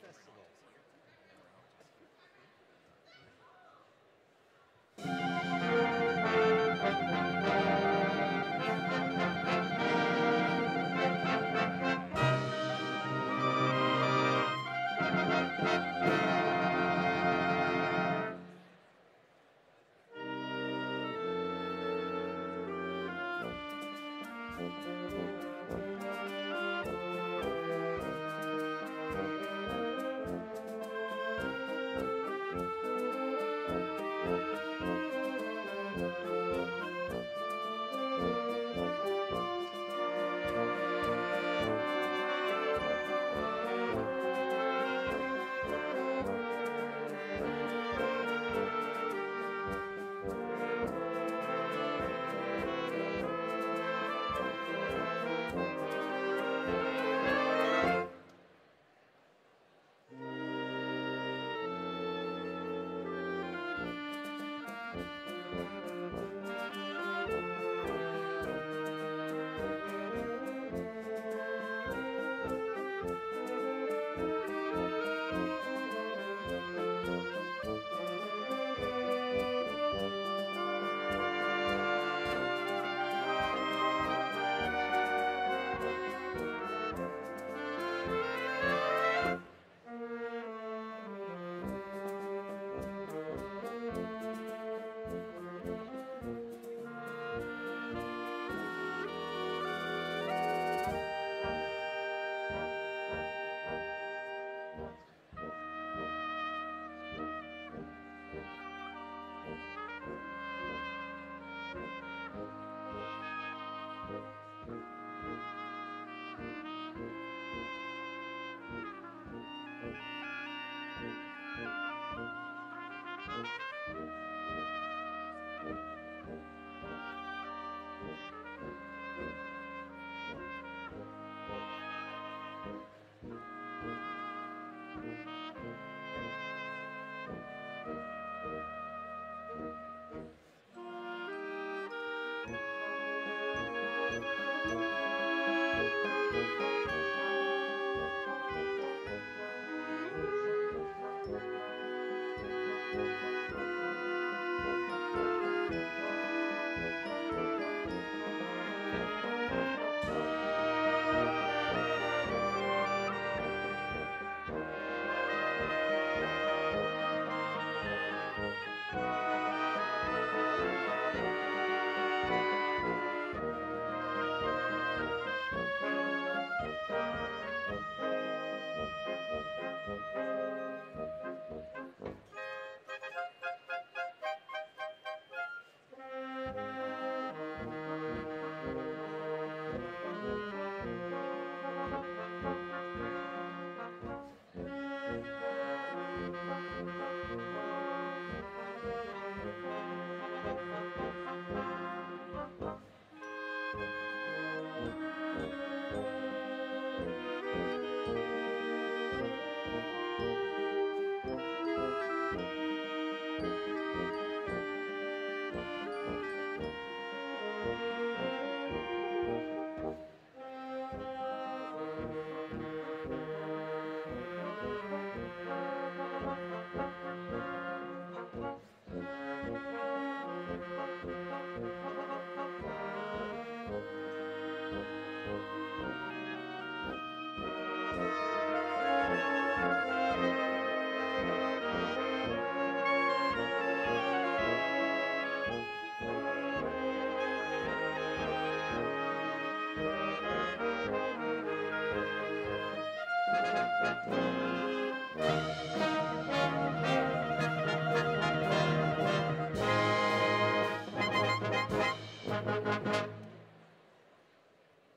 Festival.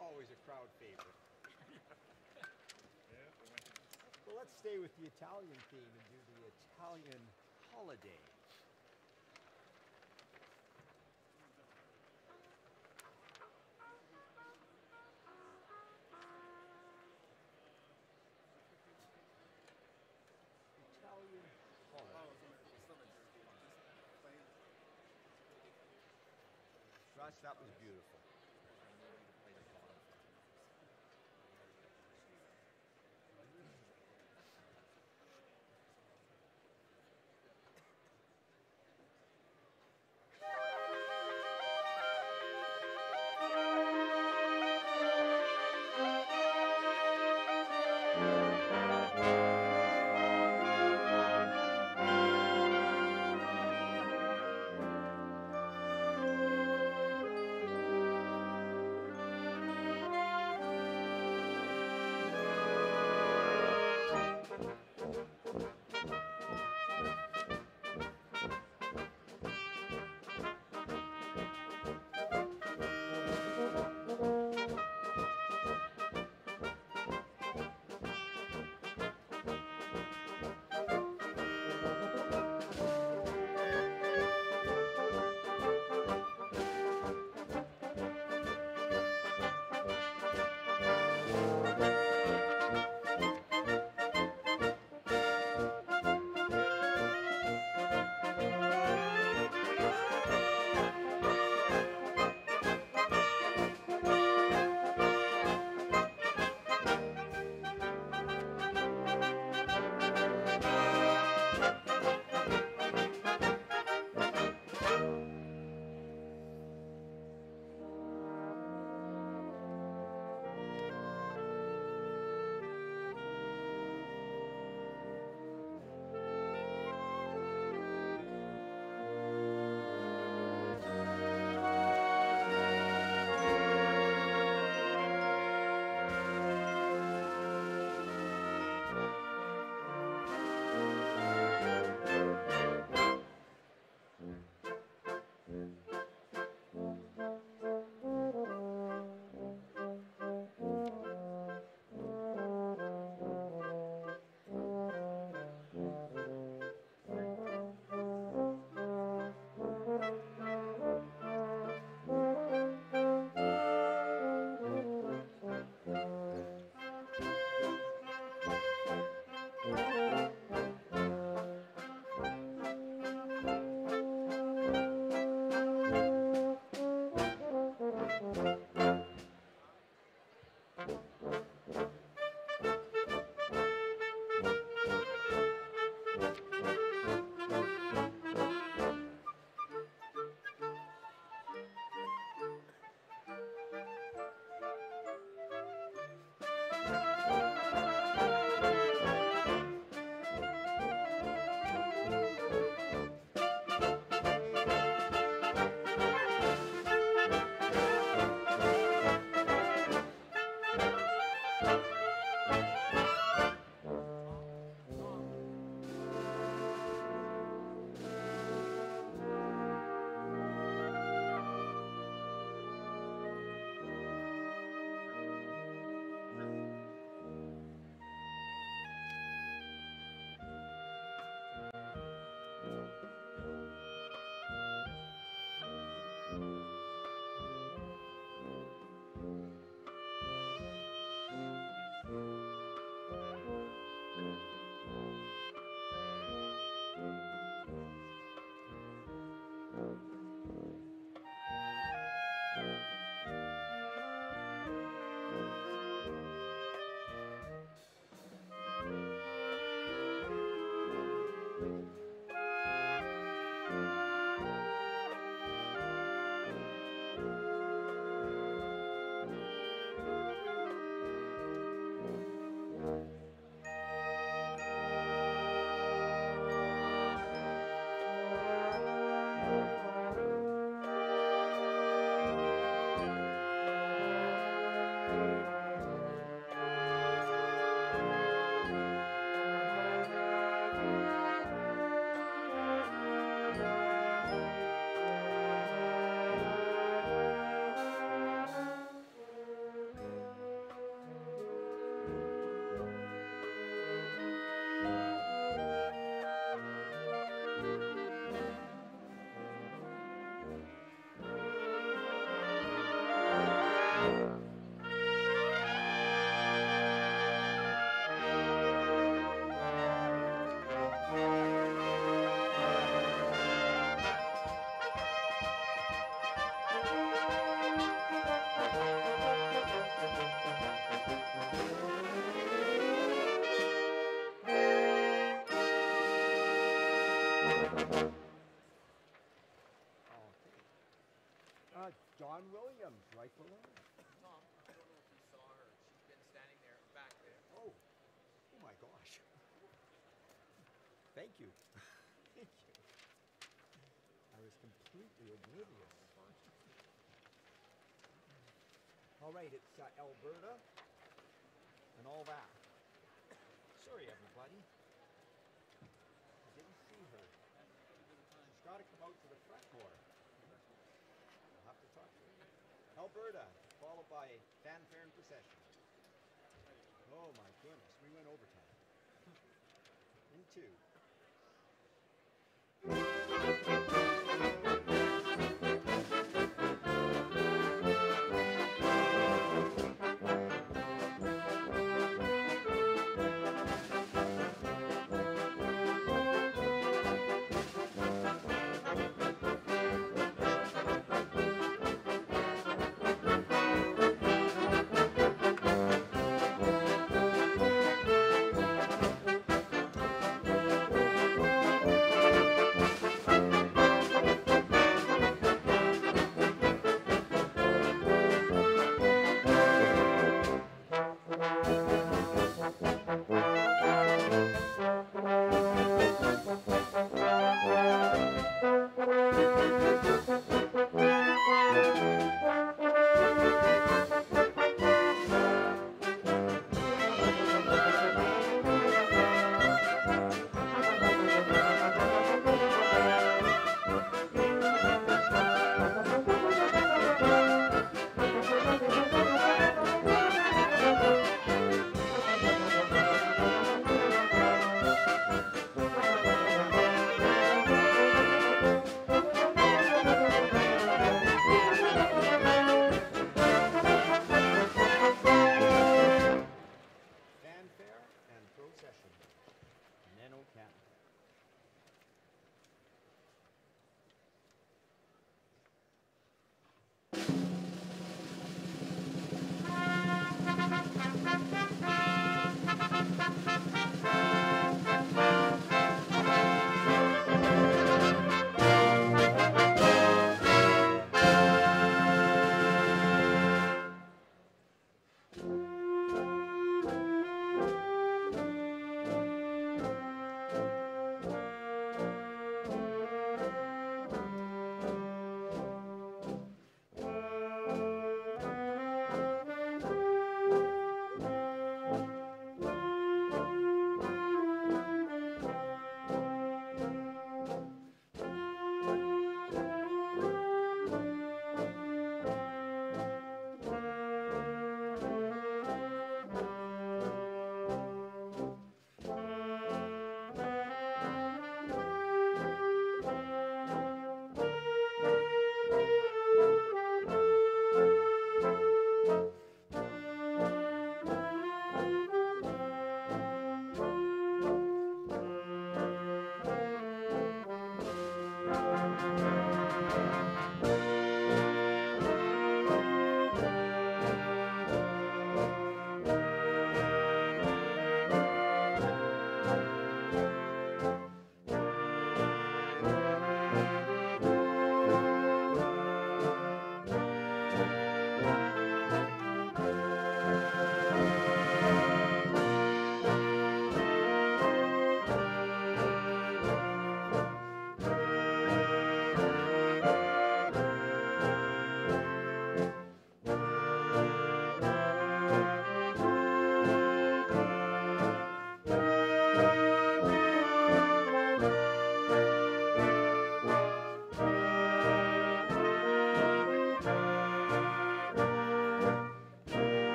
Always a crowd favorite. Well, let's stay with the Italian theme and do the Italian holiday. Italian holiday. Russ, that was beautiful. John Williams, right below. Tom, I don't know if you saw her. She's been standing there, back there. Oh my gosh. Thank you. Thank you. I was completely oblivious. All right, it's Alberta and all that. Sorry, everybody. I didn't see her. She's got to come out to the front more. I'll have to talk to her. Alberta, followed by fanfare and procession. Oh my goodness, we went overtime. In two.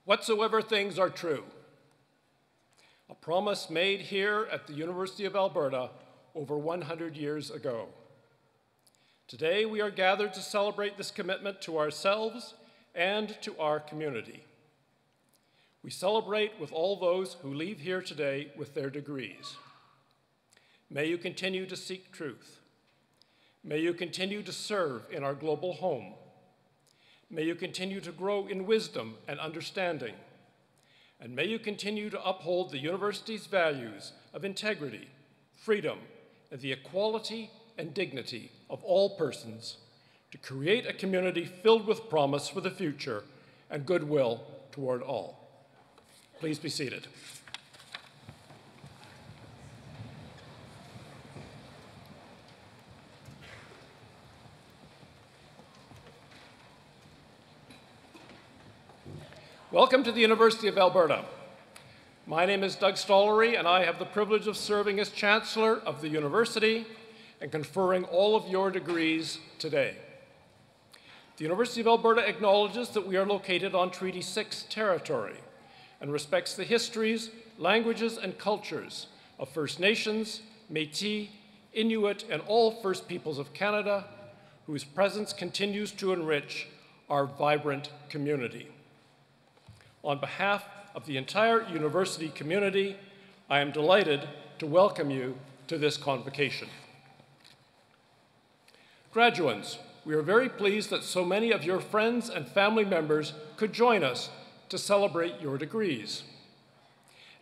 Whatsoever things are true. A promise made here at the University of Alberta over 100 years ago. Today, we are gathered to celebrate this commitment to ourselves and to our community. We celebrate with all those who leave here today with their degrees. May you continue to seek truth. May you continue to serve in our global home. May you continue to grow in wisdom and understanding. And may you continue to uphold the university's values of integrity, freedom, and the equality and dignity of all persons to create a community filled with promise for the future and goodwill toward all. Please be seated. Welcome to the University of Alberta. My name is Doug Stollery, and I have the privilege of serving as Chancellor of the University and conferring all of your degrees today. The University of Alberta acknowledges that we are located on Treaty 6 territory and respects the histories, languages, and cultures of First Nations, Métis, Inuit, and all First Peoples of Canada, whose presence continues to enrich our vibrant community. On behalf of the entire university community, I am delighted to welcome you to this convocation. Graduates, we are very pleased that so many of your friends and family members could join us to celebrate your degrees.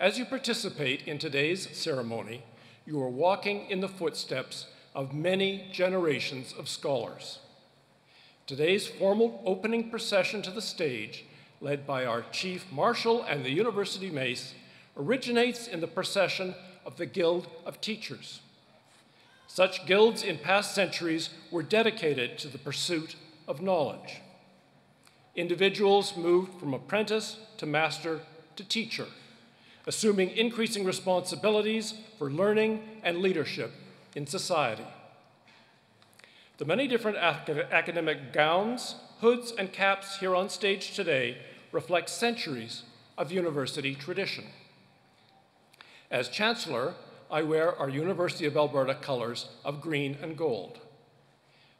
As you participate in today's ceremony, you are walking in the footsteps of many generations of scholars. Today's formal opening procession to the stage, led by our Chief Marshal and the University Mace, originates in the procession of the Guild of Teachers. Such guilds in past centuries were dedicated to the pursuit of knowledge. Individuals moved from apprentice to master to teacher, assuming increasing responsibilities for learning and leadership in society. The many different academic gowns, hoods, and caps here on stage today reflect centuries of university tradition. As Chancellor, I wear our University of Alberta colors of green and gold.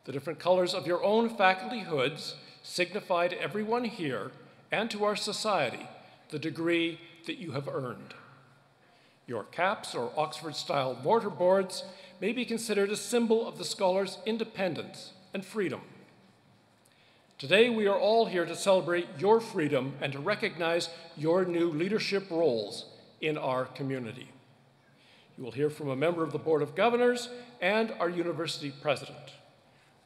The different colors of your own faculty hoods signify to everyone here and to our society the degree that you have earned. Your caps or Oxford-style mortarboards may be considered a symbol of the scholar's independence and freedom. Today, we are all here to celebrate your freedom and to recognize your new leadership roles in our community. You will hear from a member of the Board of Governors and our university president.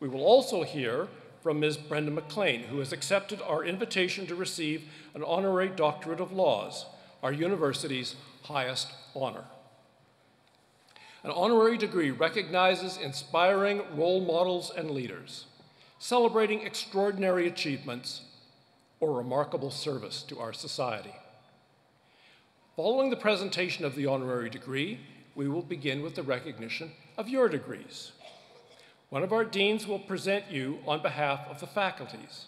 We will also hear from Ms. Brenda McLean, who has accepted our invitation to receive an honorary doctorate of laws, our university's highest honor. An honorary degree recognizes inspiring role models and leaders, celebrating extraordinary achievements or remarkable service to our society. Following the presentation of the honorary degree, we will begin with the recognition of your degrees. One of our deans will present you on behalf of the faculties,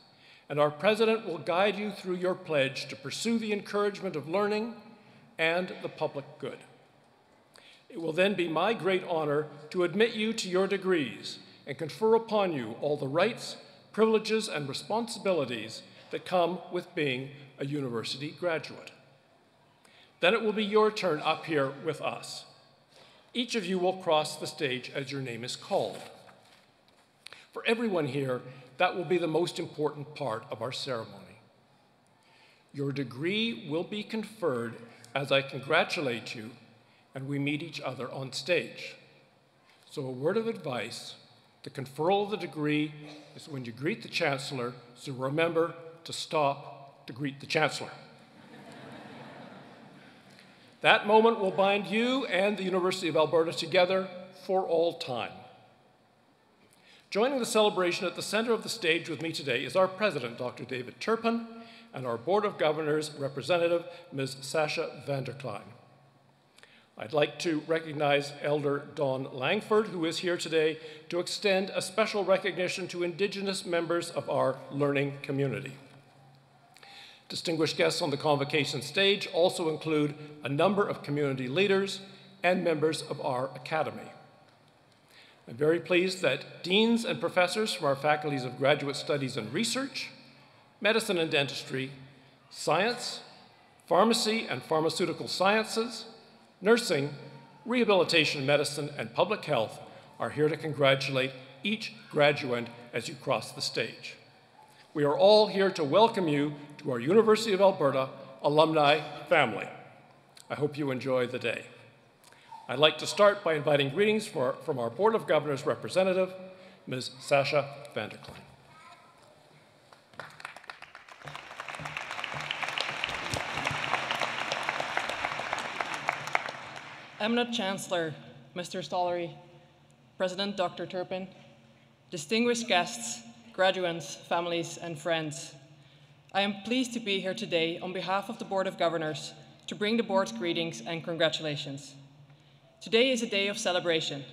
and our president will guide you through your pledge to pursue the encouragement of learning and the public good. It will then be my great honor to admit you to your degrees and confer upon you all the rights, privileges, and responsibilities that come with being a university graduate. Then it will be your turn up here with us. Each of you will cross the stage as your name is called. For everyone here, that will be the most important part of our ceremony. Your degree will be conferred as I congratulate you and we meet each other on stage. So a word of advice: the conferral of the degree is when you greet the Chancellor, so remember to stop to greet the Chancellor. That moment will bind you and the University of Alberta together for all time. Joining the celebration at the center of the stage with me today is our President, Dr. David Turpin, and our Board of Governors representative, Ms. Sasha Vanderklein. I'd like to recognize Elder Dawn Langford, who is here today, to extend a special recognition to Indigenous members of our learning community. Distinguished guests on the Convocation stage also include a number of community leaders and members of our Academy. I'm very pleased that deans and professors from our faculties of Graduate Studies and Research, Medicine and Dentistry, Science, Pharmacy and Pharmaceutical Sciences, Nursing, Rehabilitation Medicine, and Public Health are here to congratulate each graduand as you cross the stage. We are all here to welcome you to our University of Alberta alumni family. I hope you enjoy the day. I'd like to start by inviting greetings from our Board of Governors representative, Ms. Sasha Vanderklein. Eminent Chancellor, Mr. Stollery, President Dr. Turpin, distinguished guests, graduates, families, and friends, I am pleased to be here today on behalf of the Board of Governors to bring the board's greetings and congratulations. Today is a day of celebration,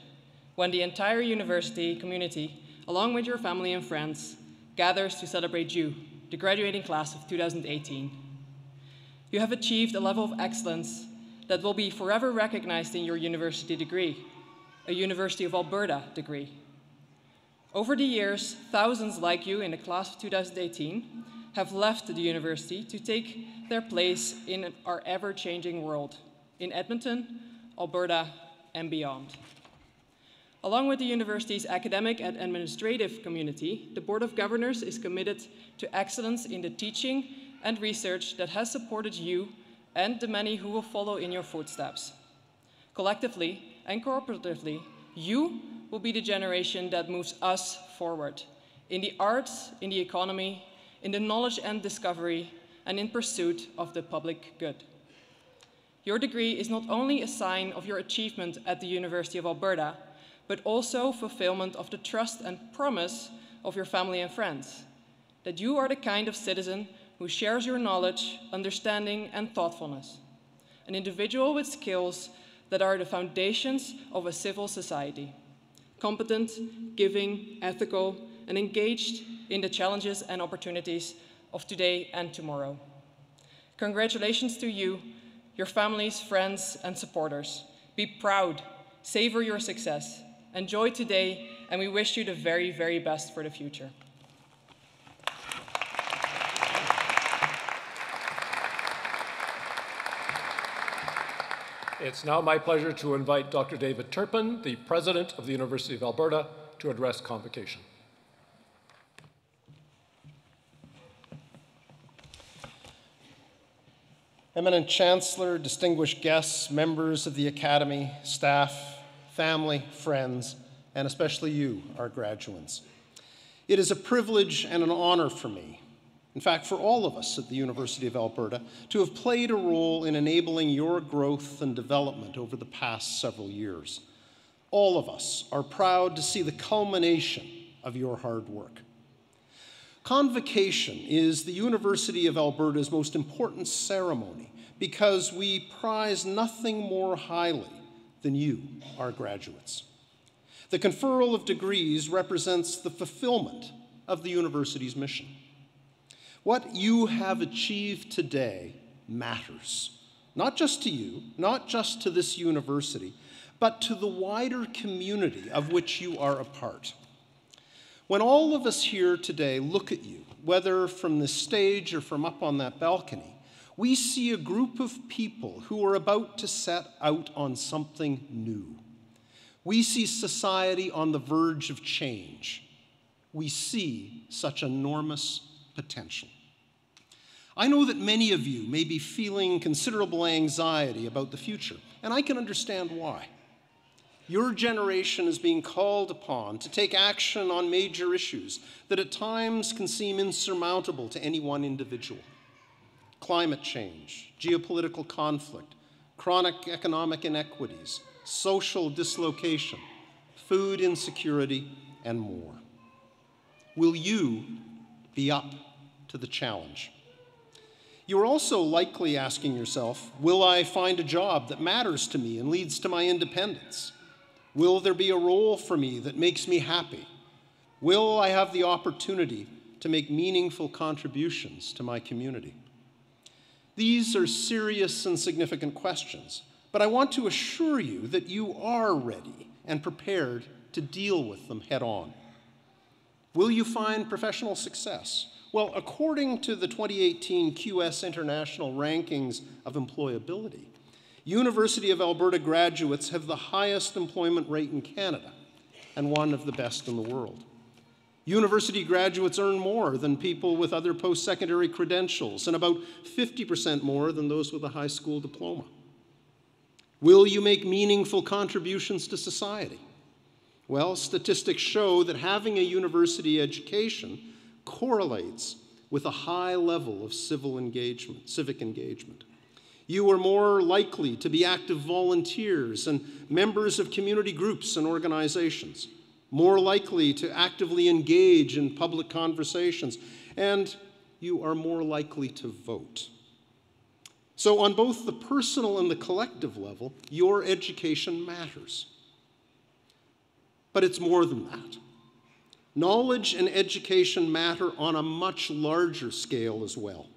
when the entire university community, along with your family and friends, gathers to celebrate you, the graduating class of 2018. You have achieved a level of excellence that will be forever recognized in your university degree, a University of Alberta degree. Over the years, thousands like you in the class of 2018 have left the university to take their place in our ever-changing world, in Edmonton, Alberta, and beyond. Along with the university's academic and administrative community, the Board of Governors is committed to excellence in the teaching and research that has supported you and the many who will follow in your footsteps. Collectively and cooperatively, you will be the generation that moves us forward in the arts, in the economy, in the knowledge and discovery, and in pursuit of the public good. Your degree is not only a sign of your achievement at the University of Alberta, but also fulfillment of the trust and promise of your family and friends, that you are the kind of citizen who shares your knowledge, understanding, and thoughtfulness, an individual with skills that are the foundations of a civil society, competent, giving, ethical, and engaged in the challenges and opportunities of today and tomorrow. Congratulations to you, your families, friends, and supporters. Be proud, savor your success, enjoy today, and we wish you the very, very best for the future. It's now my pleasure to invite Dr. David Turpin, the President of the University of Alberta, to address Convocation. Eminent Chancellor, distinguished guests, members of the Academy, staff, family, friends, and especially you, our graduates. It is a privilege and an honor for me, in fact, for all of us at the University of Alberta, to have played a role in enabling your growth and development over the past several years. All of us are proud to see the culmination of your hard work. Convocation is the University of Alberta's most important ceremony because we prize nothing more highly than you, our graduates. The conferral of degrees represents the fulfillment of the university's mission. What you have achieved today matters, not just to you, not just to this university, but to the wider community of which you are a part. When all of us here today look at you, whether from this stage or from up on that balcony, we see a group of people who are about to set out on something new. We see society on the verge of change. We see such enormous potential. I know that many of you may be feeling considerable anxiety about the future, and I can understand why. Your generation is being called upon to take action on major issues that at times can seem insurmountable to any one individual. Climate change, geopolitical conflict, chronic economic inequities, social dislocation, food insecurity, and more. Will you be up to the challenge? You are also likely asking yourself, will I find a job that matters to me and leads to my independence? Will there be a role for me that makes me happy? Will I have the opportunity to make meaningful contributions to my community? These are serious and significant questions, but I want to assure you that you are ready and prepared to deal with them head on. Will you find professional success? Well, according to the 2018 QS International Rankings of Employability, University of Alberta graduates have the highest employment rate in Canada and one of the best in the world. University graduates earn more than people with other post-secondary credentials and about 50% more than those with a high school diploma. Will you make meaningful contributions to society? Well, statistics show that having a university education correlates with a high level of civic engagement. You are more likely to be active volunteers and members of community groups and organizations, more likely to actively engage in public conversations, and you are more likely to vote. So on both the personal and the collective level, your education matters. But it's more than that. Knowledge and education matter on a much larger scale as well.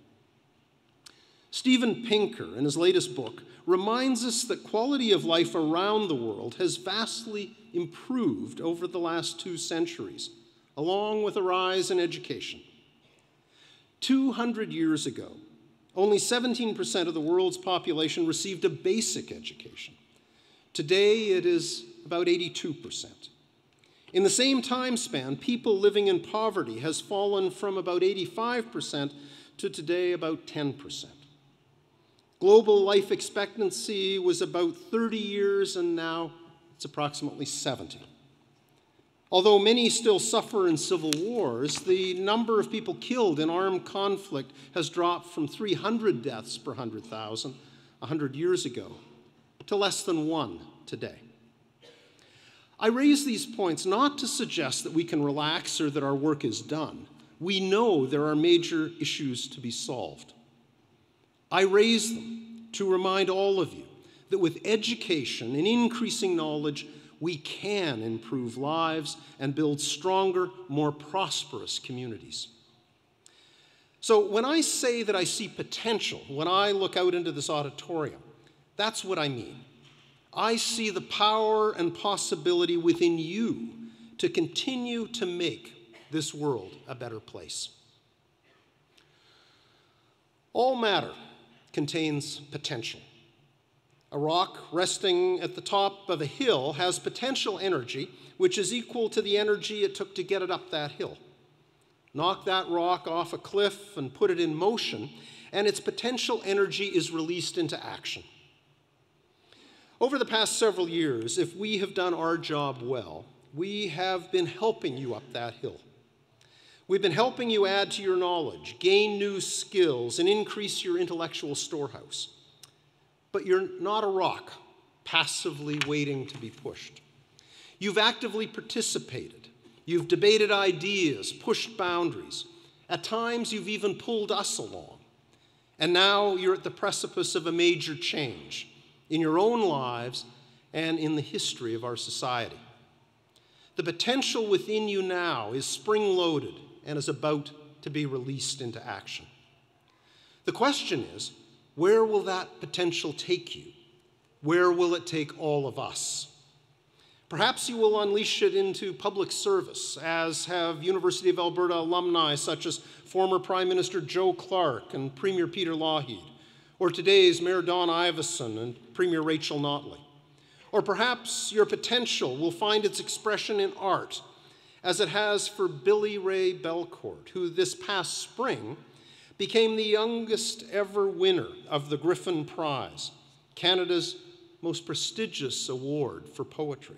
Steven Pinker, in his latest book, reminds us that quality of life around the world has vastly improved over the last 2 centuries, along with a rise in education. 200 years ago, only 17% of the world's population received a basic education. Today, it is about 82%. In the same time span, people living in poverty has fallen from about 85% to today about 10%. Global life expectancy was about 30 years, and now it's approximately 70. Although many still suffer in civil wars, the number of people killed in armed conflict has dropped from 300 deaths per 100,000 100 years ago to less than 1 today. I raise these points not to suggest that we can relax or that our work is done. We know there are major issues to be solved. I raise them to remind all of you that with education and increasing knowledge, we can improve lives and build stronger, more prosperous communities. So when I say that I see potential, when I look out into this auditorium, that's what I mean. I see the power and possibility within you to continue to make this world a better place. All matter contains potential. A rock resting at the top of a hill has potential energy, which is equal to the energy it took to get it up that hill. Knock that rock off a cliff and put it in motion, and its potential energy is released into action. Over the past several years, if we have done our job well, we have been helping you up that hill. We've been helping you add to your knowledge, gain new skills, and increase your intellectual storehouse. But you're not a rock, passively waiting to be pushed. You've actively participated. You've debated ideas, pushed boundaries. At times, you've even pulled us along. And now you're at the precipice of a major change in your own lives and in the history of our society. The potential within you now is spring-loaded and is about to be released into action. The question is, where will that potential take you? Where will it take all of us? Perhaps you will unleash it into public service, as have University of Alberta alumni such as former Prime Minister Joe Clark and Premier Peter Lougheed, or today's Mayor Don Iveson and Premier Rachel Notley. Or perhaps your potential will find its expression in art, as it has for Billy Ray Belcourt, who this past spring became the youngest ever winner of the Griffin Prize, Canada's most prestigious award for poetry.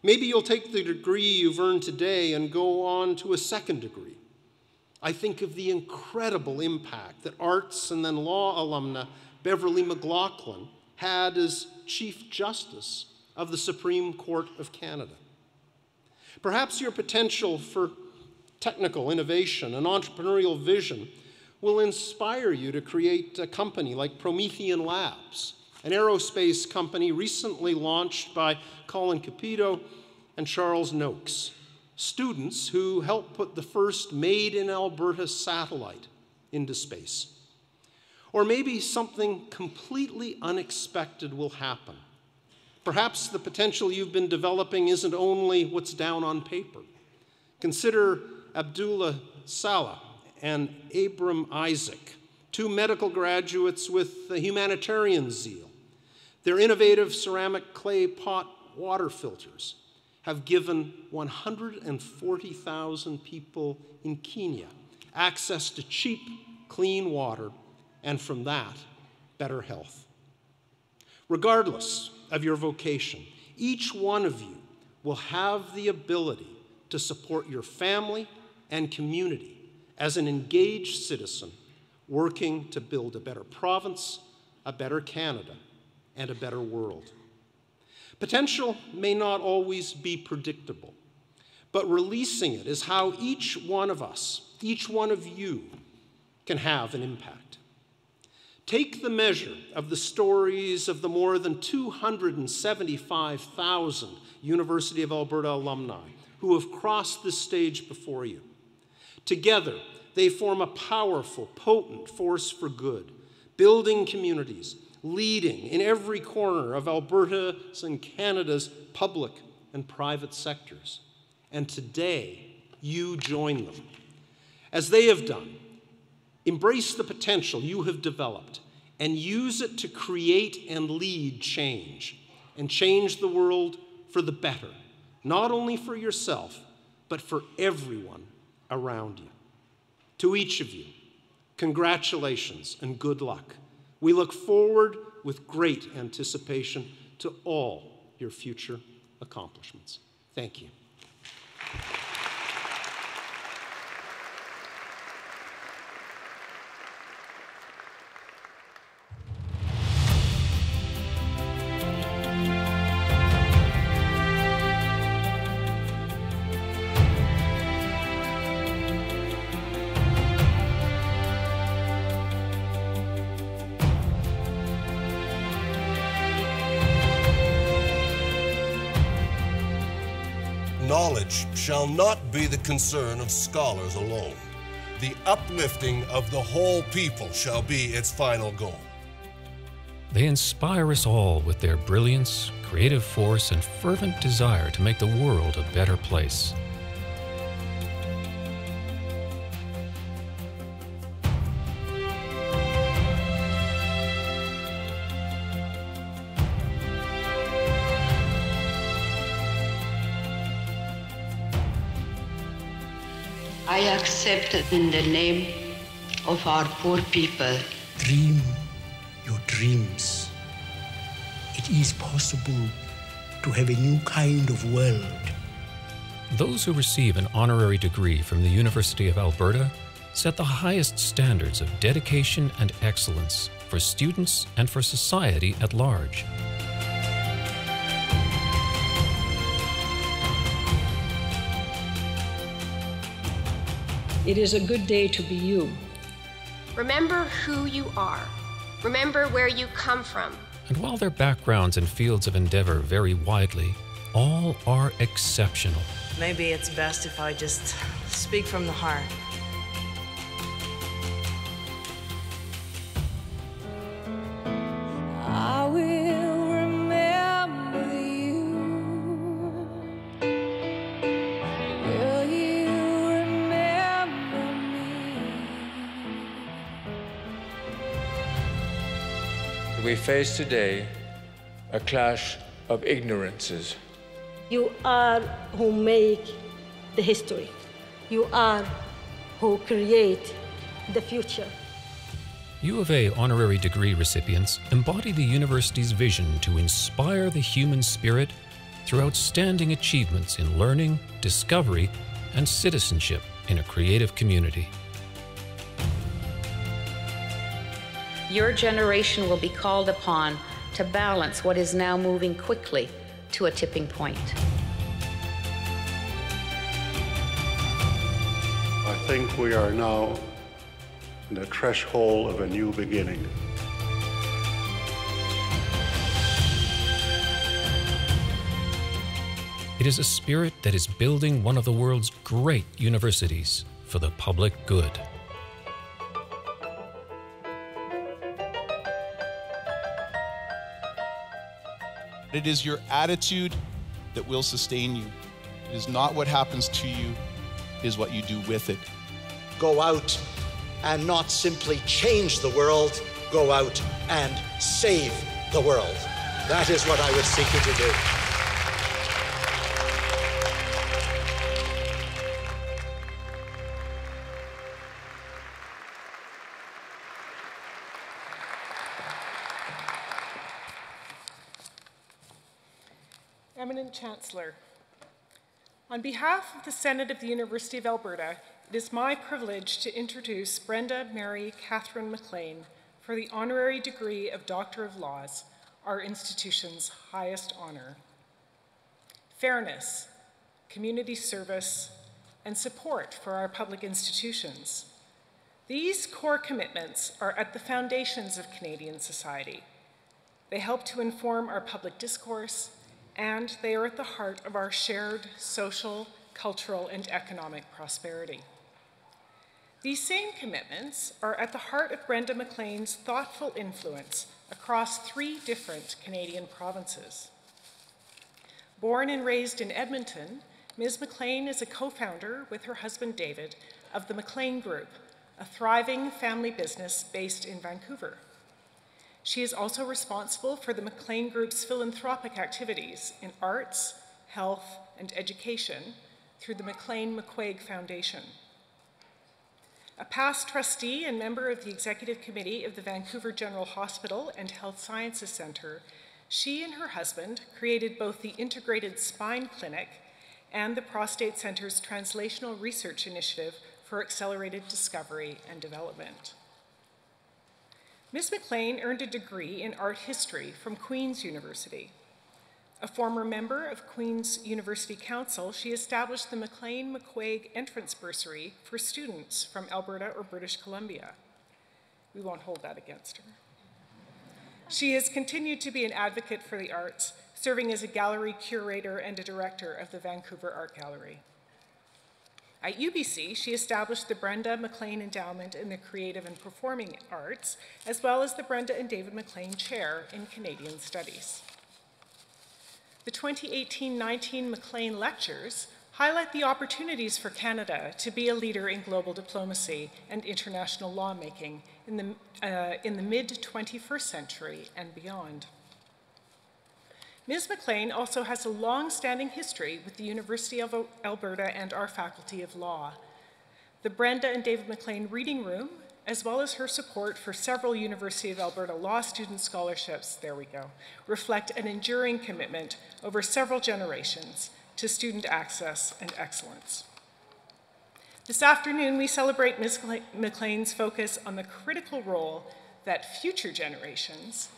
Maybe you'll take the degree you've earned today and go on to a second degree. I think of the incredible impact that arts and then law alumna Beverly McLaughlin had as Chief Justice of the Supreme Court of Canada. Perhaps your potential for technical innovation and entrepreneurial vision will inspire you to create a company like Promethean Labs, an aerospace company recently launched by Colin Capito and Charles Noakes, students who helped put the first made-in-Alberta satellite into space. Or maybe something completely unexpected will happen. Perhaps the potential you've been developing isn't only what's down on paper. Consider Abdullah Salah and Abram Isaac, two medical graduates with a humanitarian zeal. Their innovative ceramic clay pot water filters have given 140,000 people in Kenya access to cheap, clean water, and from that, better health. Regardless of your vocation, each one of you will have the ability to support your family and community as an engaged citizen working to build a better province, a better Canada, and a better world. Potential may not always be predictable, but releasing it is how each one of us, each one of you, can have an impact. Take the measure of the stories of the more than 275,000 University of Alberta alumni who have crossed this stage before you. Together, they form a powerful, potent force for good, building communities, leading in every corner of Alberta's and Canada's public and private sectors. And today, you join them. As they have done, embrace the potential you have developed and use it to create and lead change, and change the world for the better, not only for yourself, but for everyone around you. To each of you, congratulations and good luck. We look forward with great anticipation to all your future accomplishments. Thank you. Knowledge shall not be the concern of scholars alone. The uplifting of the whole people shall be its final goal. They inspire us all with their brilliance, creative force, and fervent desire to make the world a better place. I accept in the name of our poor people. Dream your dreams. It is possible to have a new kind of world. Those who receive an honorary degree from the University of Alberta set the highest standards of dedication and excellence for students and for society at large. It is a good day to be you. Remember who you are. Remember where you come from. And while their backgrounds and fields of endeavor vary widely, all are exceptional. Maybe it's best if I just speak from the heart. I will remember you. Will you remember me? We face today a clash of ignorances. You are who make the history. You are who create the future. U of A honorary degree recipients embody the university's vision to inspire the human spirit through outstanding achievements in learning, discovery, and citizenship in a creative community. Your generation will be called upon to balance what is now moving quickly to a tipping point. I think we are now in the threshold of a new beginning. It is a spirit that is building one of the world's great universities for the public good. It is your attitude that will sustain you. It is not what happens to you, it is what you do with it. Go out and not simply change the world, go out and save the world. That is what I would seek you to do. Eminent Chancellor, on behalf of the Senate of the University of Alberta, it is my privilege to introduce Brenda Mary Catherine McLean for the honorary degree of Doctor of Laws, our institution's highest honor. Fairness, community service, and support for our public institutions. These core commitments are at the foundations of Canadian society. They help to inform our public discourse, and they are at the heart of our shared social, cultural, and economic prosperity. These same commitments are at the heart of Brenda McLean's thoughtful influence across 3 different Canadian provinces. Born and raised in Edmonton, Ms. McLean is a co-founder with her husband David of the McLean Group, a thriving family business based in Vancouver. She is also responsible for the McLean Group's philanthropic activities in arts, health, and education through the McLean-McQuaig Foundation. A past trustee and member of the Executive Committee of the Vancouver General Hospital and Health Sciences Centre, she and her husband created both the Integrated Spine Clinic and the Prostate Centre's Translational Research Initiative for Accelerated Discovery and Development. Ms. McLean earned a degree in art history from Queen's University. A former member of Queen's University Council, she established the McLean-McQuaig Entrance Bursary for students from Alberta or British Columbia. We won't hold that against her. She has continued to be an advocate for the arts, serving as a gallery curator and a director of the Vancouver Art Gallery. At UBC, she established the Brenda McLean Endowment in the Creative and Performing Arts, as well as the Brenda and David McLean Chair in Canadian Studies. The 2018-19 McLean Lectures highlight the opportunities for Canada to be a leader in global diplomacy and international lawmaking in the mid-21st century and beyond. Ms. McLean also has a long-standing history with the University of Alberta and our Faculty of Law. The Brenda and David McLean Reading Room, as well as her support for several University of Alberta law student scholarships, there we go, reflect an enduring commitment over several generations to student access and excellence. This afternoon, we celebrate Ms. McLean's focus on the critical role that future generations,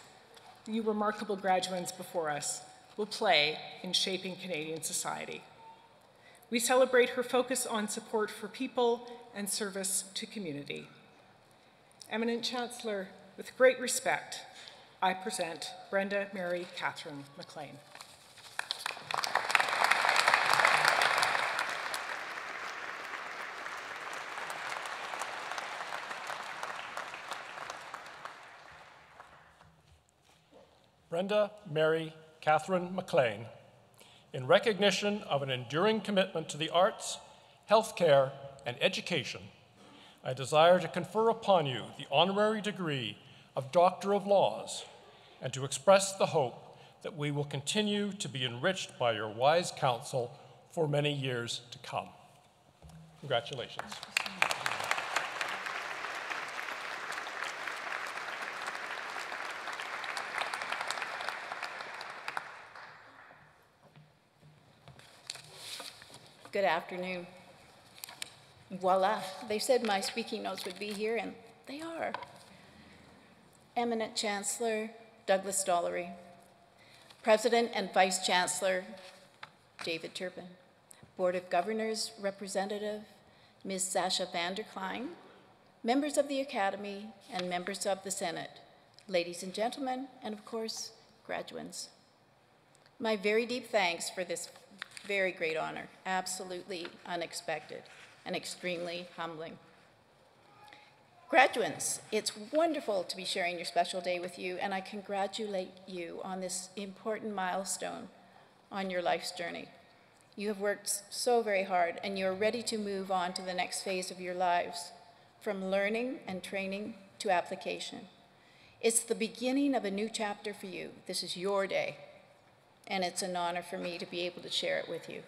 you remarkable graduates before us, will play in shaping Canadian society. We celebrate her focus on support for people and service to community. Eminent Chancellor, with great respect, I present Brenda Mary Catherine McLean. Brenda Mary Catherine McLean, in recognition of an enduring commitment to the arts, healthcare, and education, I desire to confer upon you the honorary degree of Doctor of Laws and to express the hope that we will continue to be enriched by your wise counsel for many years to come. Congratulations. Good afternoon. Voila, they said my speaking notes would be here, and they are. Eminent Chancellor Douglas Stollery, President and Vice Chancellor David Turpin, Board of Governors Representative Ms. Sasha van der Klein, members of the Academy and members of the Senate, ladies and gentlemen, and of course, graduates. My very deep thanks for this very great honor, absolutely unexpected and extremely humbling. Graduates, it's wonderful to be sharing your special day with you, and I congratulate you on this important milestone on your life's journey. You have worked so very hard, and you're ready to move on to the next phase of your lives, from learning and training to application. It's the beginning of a new chapter for you. This is your day, and it's an honor for me to be able to share it with you.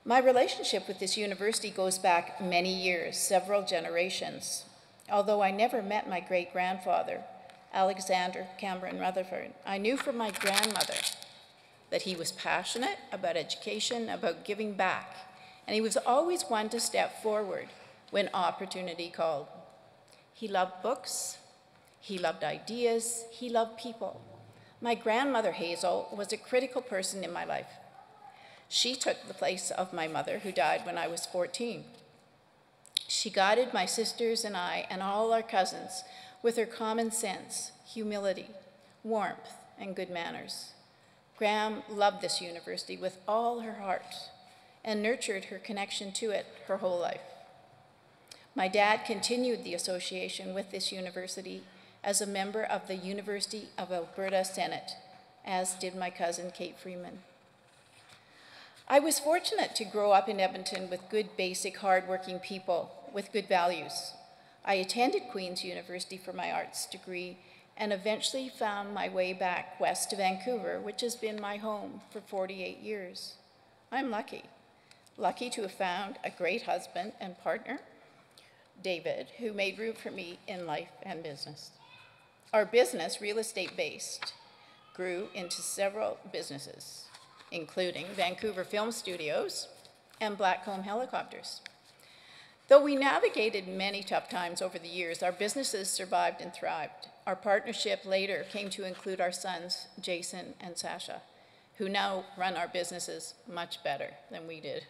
My relationship with this university goes back many years, several generations. Although I never met my great-grandfather, Alexander Cameron Rutherford, I knew from my grandmother that he was passionate about education, about giving back, and he was always one to step forward when opportunity called. He loved books, he loved ideas, he loved people. My grandmother, Hazel, was a critical person in my life. She took the place of my mother, who died when I was 14. She guided my sisters and I and all our cousins with her common sense, humility, warmth, and good manners. Graham loved this university with all her heart and nurtured her connection to it her whole life. My dad continued the association with this university as a member of the University of Alberta Senate, as did my cousin Kate Freeman. I was fortunate to grow up in Edmonton with good, basic, hard-working people with good values. I attended Queen's University for my arts degree and eventually found my way back west to Vancouver, which has been my home for 48 years. I'm lucky to have found a great husband and partner, David, who made room for me in life and business. Our business, real estate-based, grew into several businesses, including Vancouver Film Studios and Blackcomb Helicopters. Though we navigated many tough times over the years, our businesses survived and thrived. Our partnership later came to include our sons, Jason and Sasha, who now run our businesses much better than we did.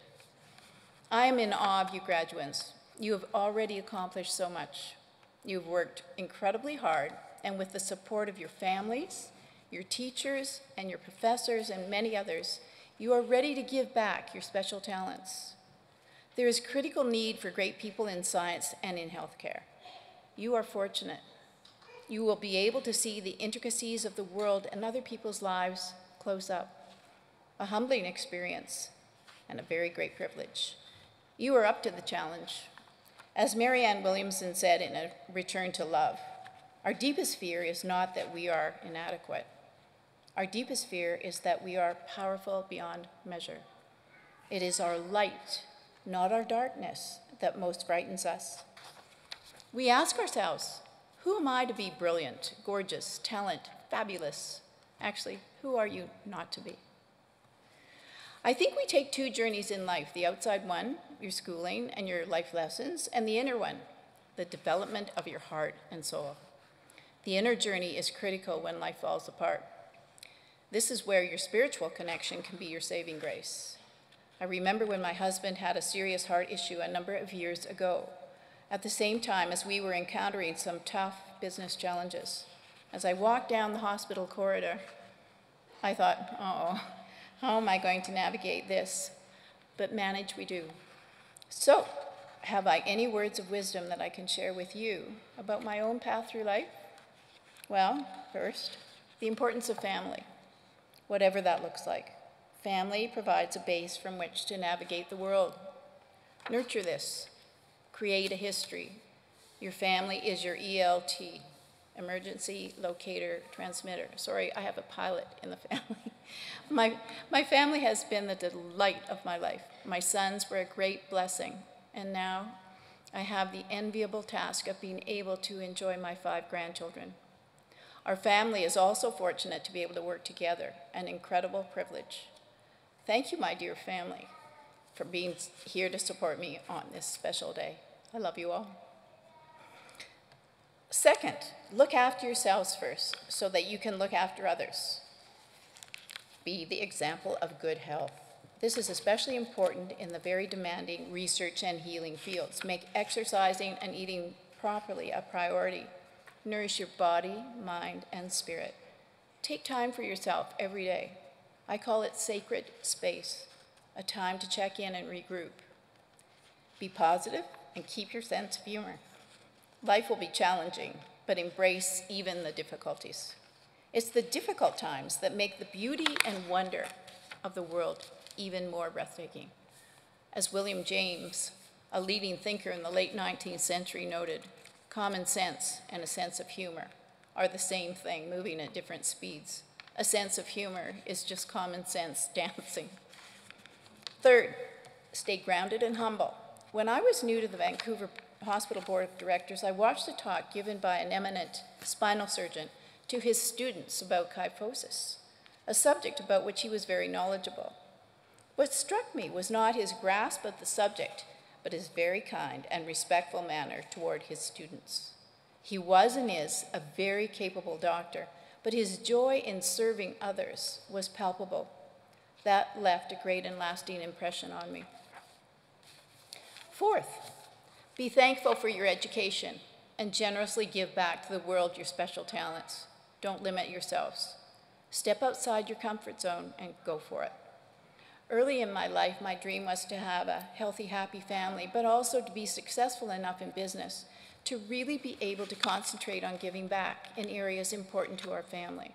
I am in awe of you graduates. You have already accomplished so much. You've worked incredibly hard, and with the support of your families, your teachers, and your professors, and many others, you are ready to give back your special talents. There is critical need for great people in science and in healthcare. You are fortunate. You will be able to see the intricacies of the world and other people's lives close up. A humbling experience and a very great privilege. You are up to the challenge. As Marianne Williamson said in A Return to Love, our deepest fear is not that we are inadequate. Our deepest fear is that we are powerful beyond measure. It is our light, not our darkness, that most frightens us. We ask ourselves, who am I to be brilliant, gorgeous, talent, fabulous? Actually, who are you not to be? I think we take two journeys in life, the outside one, your schooling and your life lessons, and the inner one, the development of your heart and soul. The inner journey is critical when life falls apart. This is where your spiritual connection can be your saving grace. I remember when my husband had a serious heart issue a number of years ago, at the same time as we were encountering some tough business challenges. As I walked down the hospital corridor, I thought, oh, how am I going to navigate this? But manage we do. So, have I any words of wisdom that I can share with you about my own path through life? Well, first, the importance of family, whatever that looks like. Family provides a base from which to navigate the world. Nurture this. Create a history. Your family is your ELT, emergency locator transmitter. Sorry, I have a pilot in the family. My family has been the delight of my life. My sons were a great blessing, and now I have the enviable task of being able to enjoy my 5 grandchildren. Our family is also fortunate to be able to work together, an incredible privilege. Thank you, my dear family, for being here to support me on this special day. I love you all. Second, look after yourselves first so that you can look after others. Be the example of good health. This is especially important in the very demanding research and healing fields. Make exercising and eating properly a priority. Nourish your body, mind, and spirit. Take time for yourself every day. I call it sacred space, a time to check in and regroup. Be positive and keep your sense of humor. Life will be challenging, but embrace even the difficulties. It's the difficult times that make the beauty and wonder of the world even more breathtaking. As William James, a leading thinker in the late 19th century, noted, common sense and a sense of humor are the same thing, moving at different speeds. A sense of humor is just common sense dancing. Third, stay grounded and humble. When I was new to the Vancouver Hospital Board of Directors, I watched a talk given by an eminent spinal surgeon to his students about kyphosis, a subject about which he was very knowledgeable. What struck me was not his grasp of the subject, but his very kind and respectful manner toward his students. He was and is a very capable doctor, but his joy in serving others was palpable. That left a great and lasting impression on me. Fourth, be thankful for your education and generously give back to the world your special talents. Don't limit yourselves. Step outside your comfort zone and go for it. Early in my life, my dream was to have a healthy, happy family, but also to be successful enough in business to really be able to concentrate on giving back in areas important to our family.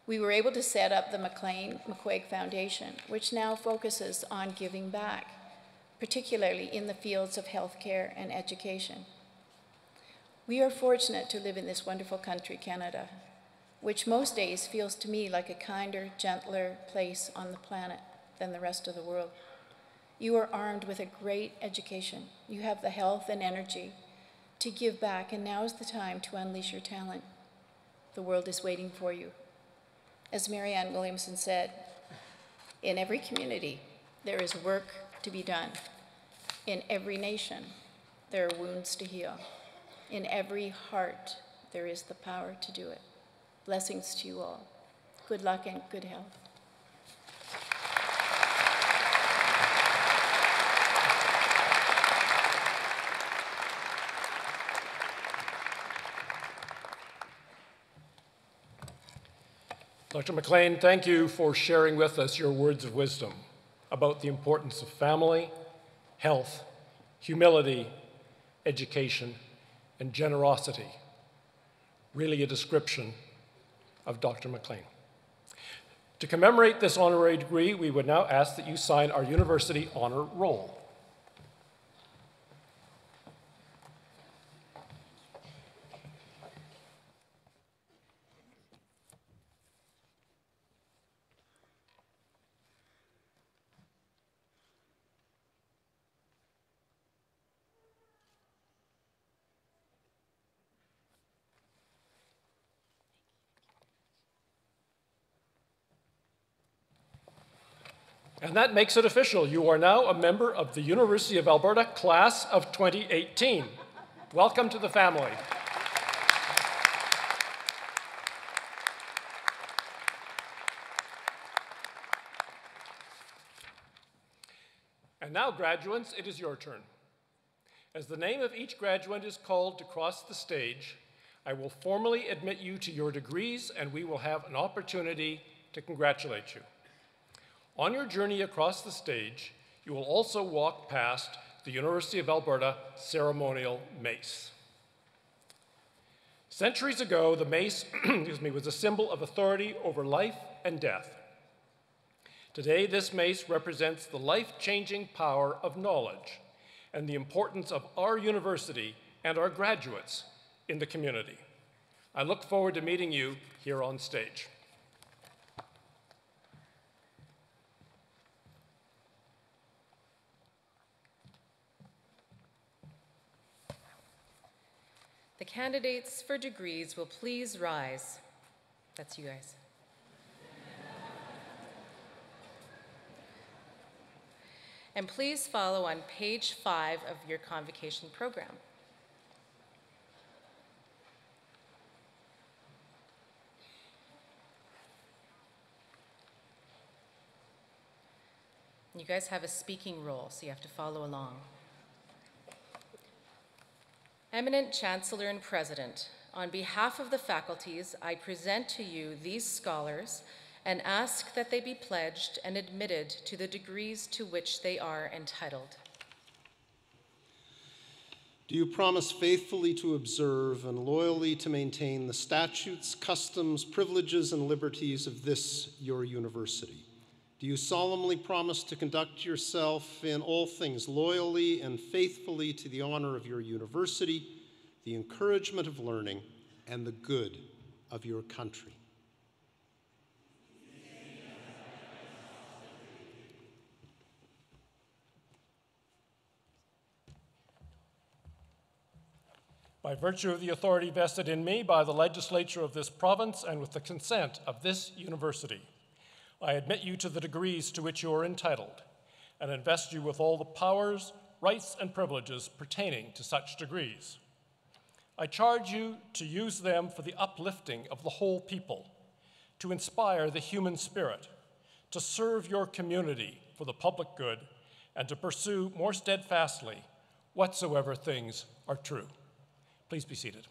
We were able to set up the McQuaig Foundation, which now focuses on giving back, particularly in the fields of healthcare and education. We are fortunate to live in this wonderful country, Canada, which most days feels to me like a kinder, gentler place on the planet than the rest of the world. You are armed with a great education. You have the health and energy to give back, and now is the time to unleash your talent. The world is waiting for you. As Marianne Williamson said, in every community, there is work to be done. In every nation, there are wounds to heal. In every heart, there is the power to do it. Blessings to you all. Good luck and good health. Dr. McLean, thank you for sharing with us your words of wisdom about the importance of family, health, humility, education, and generosity. Really a description of Dr. McLean. To commemorate this honorary degree, we would now ask that you sign our university honor roll. And that makes it official. You are now a member of the University of Alberta Class of 2018. Welcome to the family. And now, graduates, it is your turn. As the name of each graduate is called to cross the stage, I will formally admit you to your degrees, and we will have an opportunity to congratulate you. On your journey across the stage, you will also walk past the University of Alberta ceremonial mace. Centuries ago, the mace was a symbol of authority over life and death. Today, this mace represents the life-changing power of knowledge and the importance of our university and our graduates in the community. I look forward to meeting you here on stage. The candidates for degrees will please rise. That's you guys. And please follow on page 5 of your convocation program. You guys have a speaking role, so you have to follow along. Eminent Chancellor and President, on behalf of the faculties, I present to you these scholars and ask that they be pledged and admitted to the degrees to which they are entitled. Do you promise faithfully to observe and loyally to maintain the statutes, customs, privileges, and liberties of this, your university? Do you solemnly promise to conduct yourself in all things loyally and faithfully to the honor of your university, the encouragement of learning, and the good of your country? By virtue of the authority vested in me by the legislature of this province and with the consent of this university, I admit you to the degrees to which you are entitled and invest you with all the powers, rights, and privileges pertaining to such degrees. I charge you to use them for the uplifting of the whole people, to inspire the human spirit, to serve your community for the public good, and to pursue more steadfastly whatsoever things are true. Please be seated.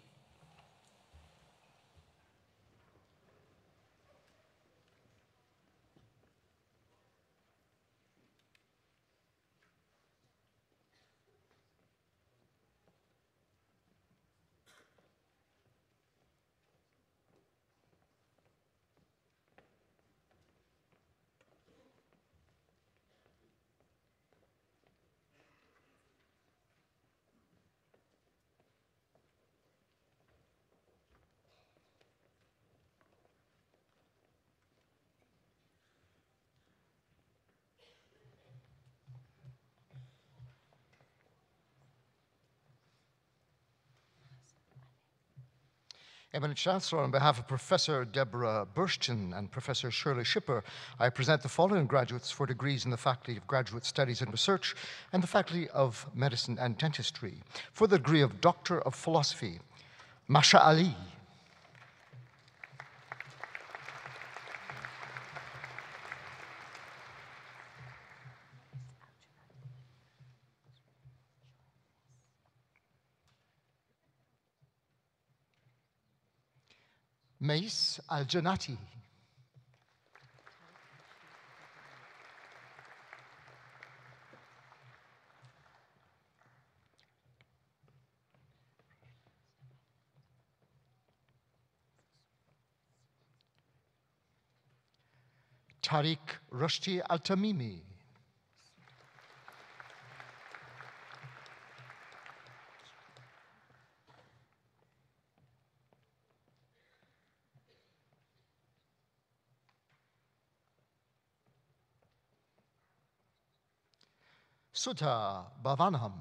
Eminent Chancellor, on behalf of Professor Deborah Burshton and Professor Shirley Shipper, I present the following graduates for degrees in the Faculty of Graduate Studies and Research and the Faculty of Medicine and Dentistry. For the degree of Doctor of Philosophy, Masha Ali. Mais Al-Janati. Tariq Rushdie Al-Tamimi. Sudha Bhavanam.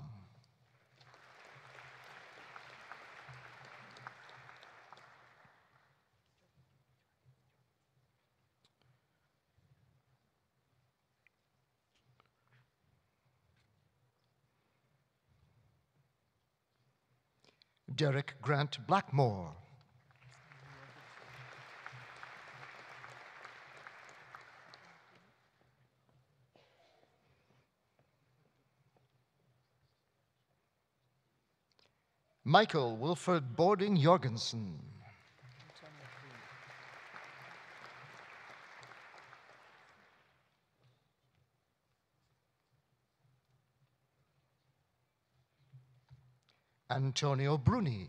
Derek Grant Blackmore. Michael Wilfred Bording Jorgensen. Antonio Bruni.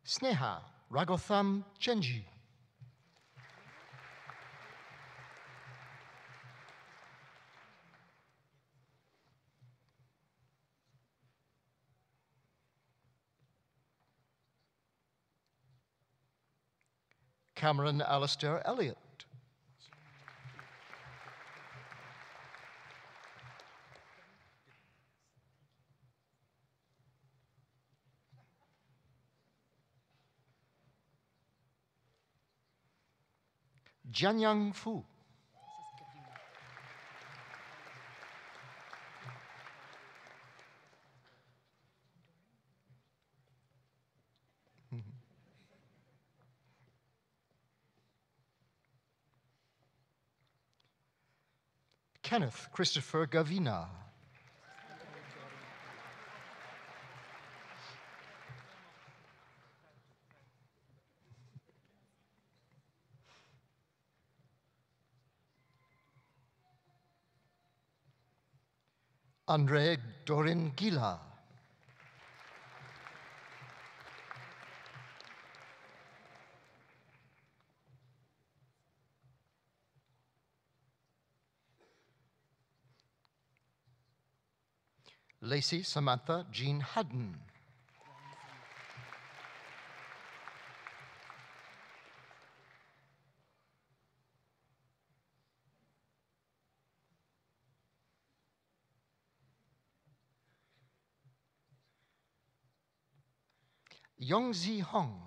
Sneha Raghutham Chenji. Cameron Alistair Elliott. Jianyang Fu. Kenneth Christopher Gavina. Andre Dorin Gila. Lacey Samantha Jean Haddon. Yongzi Hong.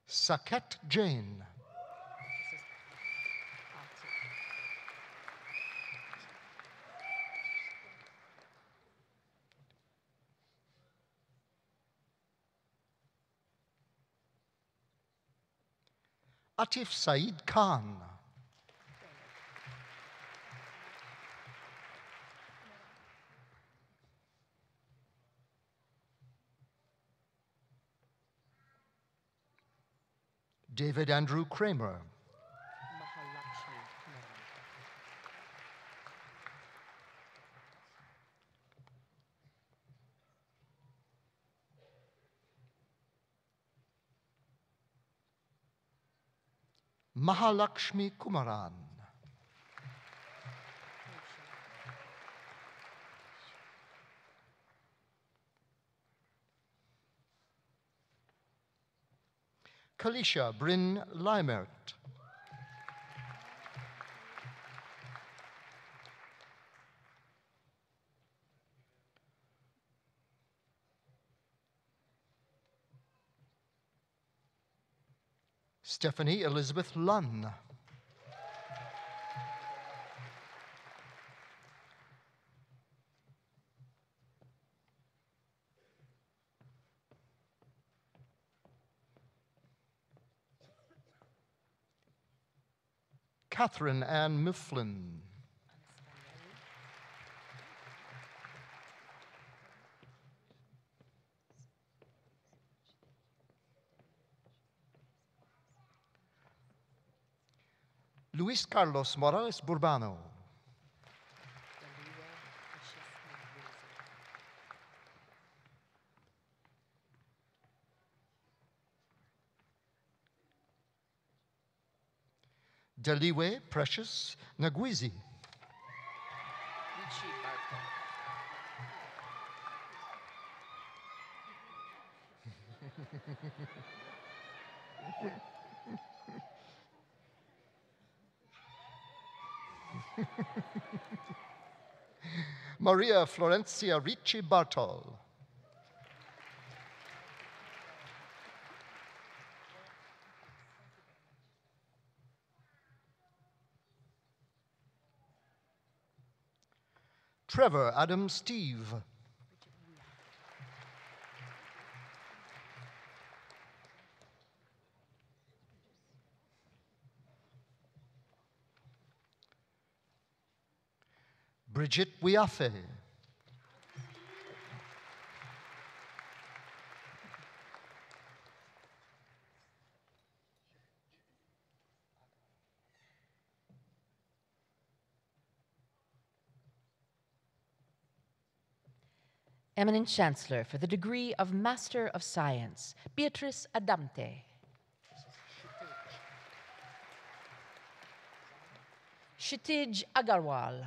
Saket Jain. Atif Saeed Khan. David Andrew Kramer. Mahalakshmi Kumaran. Kalisha Bryn Limert. Stephanie Elizabeth Lunn. Catherine Ann Mifflin. Luis Carlos Morales Burbano. Deliwe Precious Nagwizi. Maria Florencia Ricci Bartol. Trevor Adam Steve. Bridget Wiafe. Eminent Chancellor for the degree of Master of Science, Beatrice Adamte. Kshitij Agarwal.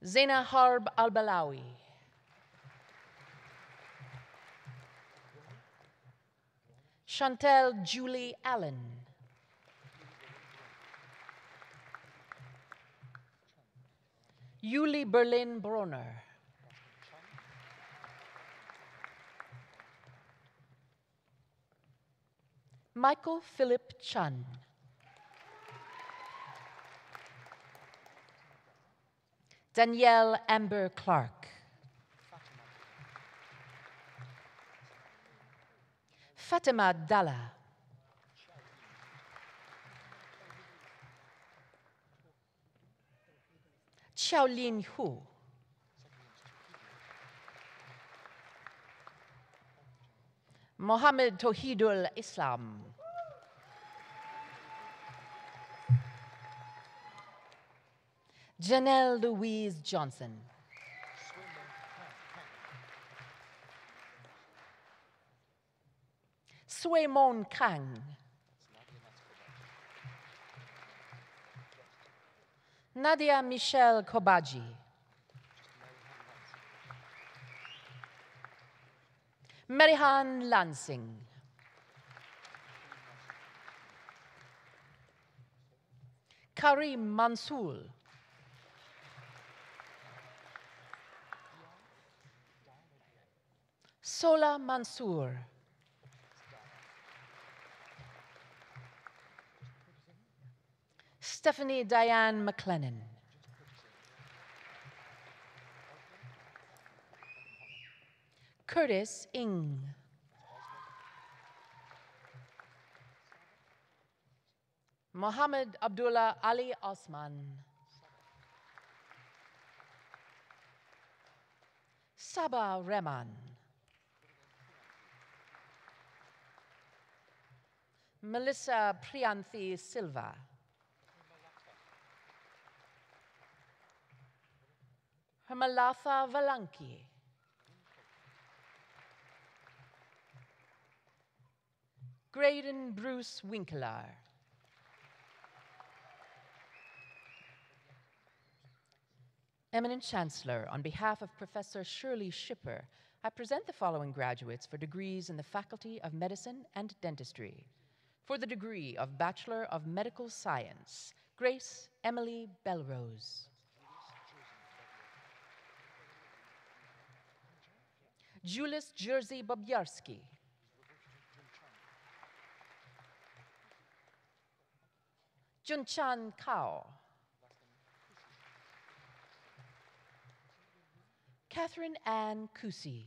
Zaina Harb Al-Balawi. Chantel Julie Allen. Yuli Berlin Bronner. Michael Philip Chun. Danielle Amber Clark. Fatima Dalla. Xiaolin Hu. Mohammed Tohidul Islam. Janelle Louise Johnson. Suemon Kang. Nadia Michelle Kobaji. Merihan Lansing. Karim Mansour. Sola Mansour. Stephanie Diane McLennan. Curtis Ng. Mohammed Abdullah Ali Osman. Sabah Rehman. Melissa Priyanthi Silva. Hermalatha Valanki. Graydon Bruce Winkler. Eminent Chancellor, on behalf of Professor Shirley Shipper, I present the following graduates for degrees in the Faculty of Medicine and Dentistry. For the degree of Bachelor of Medical Science, Grace Emily Belrose. Julius Jerzy Bobjarski. Junchan Kao. Catherine Ann Kusi.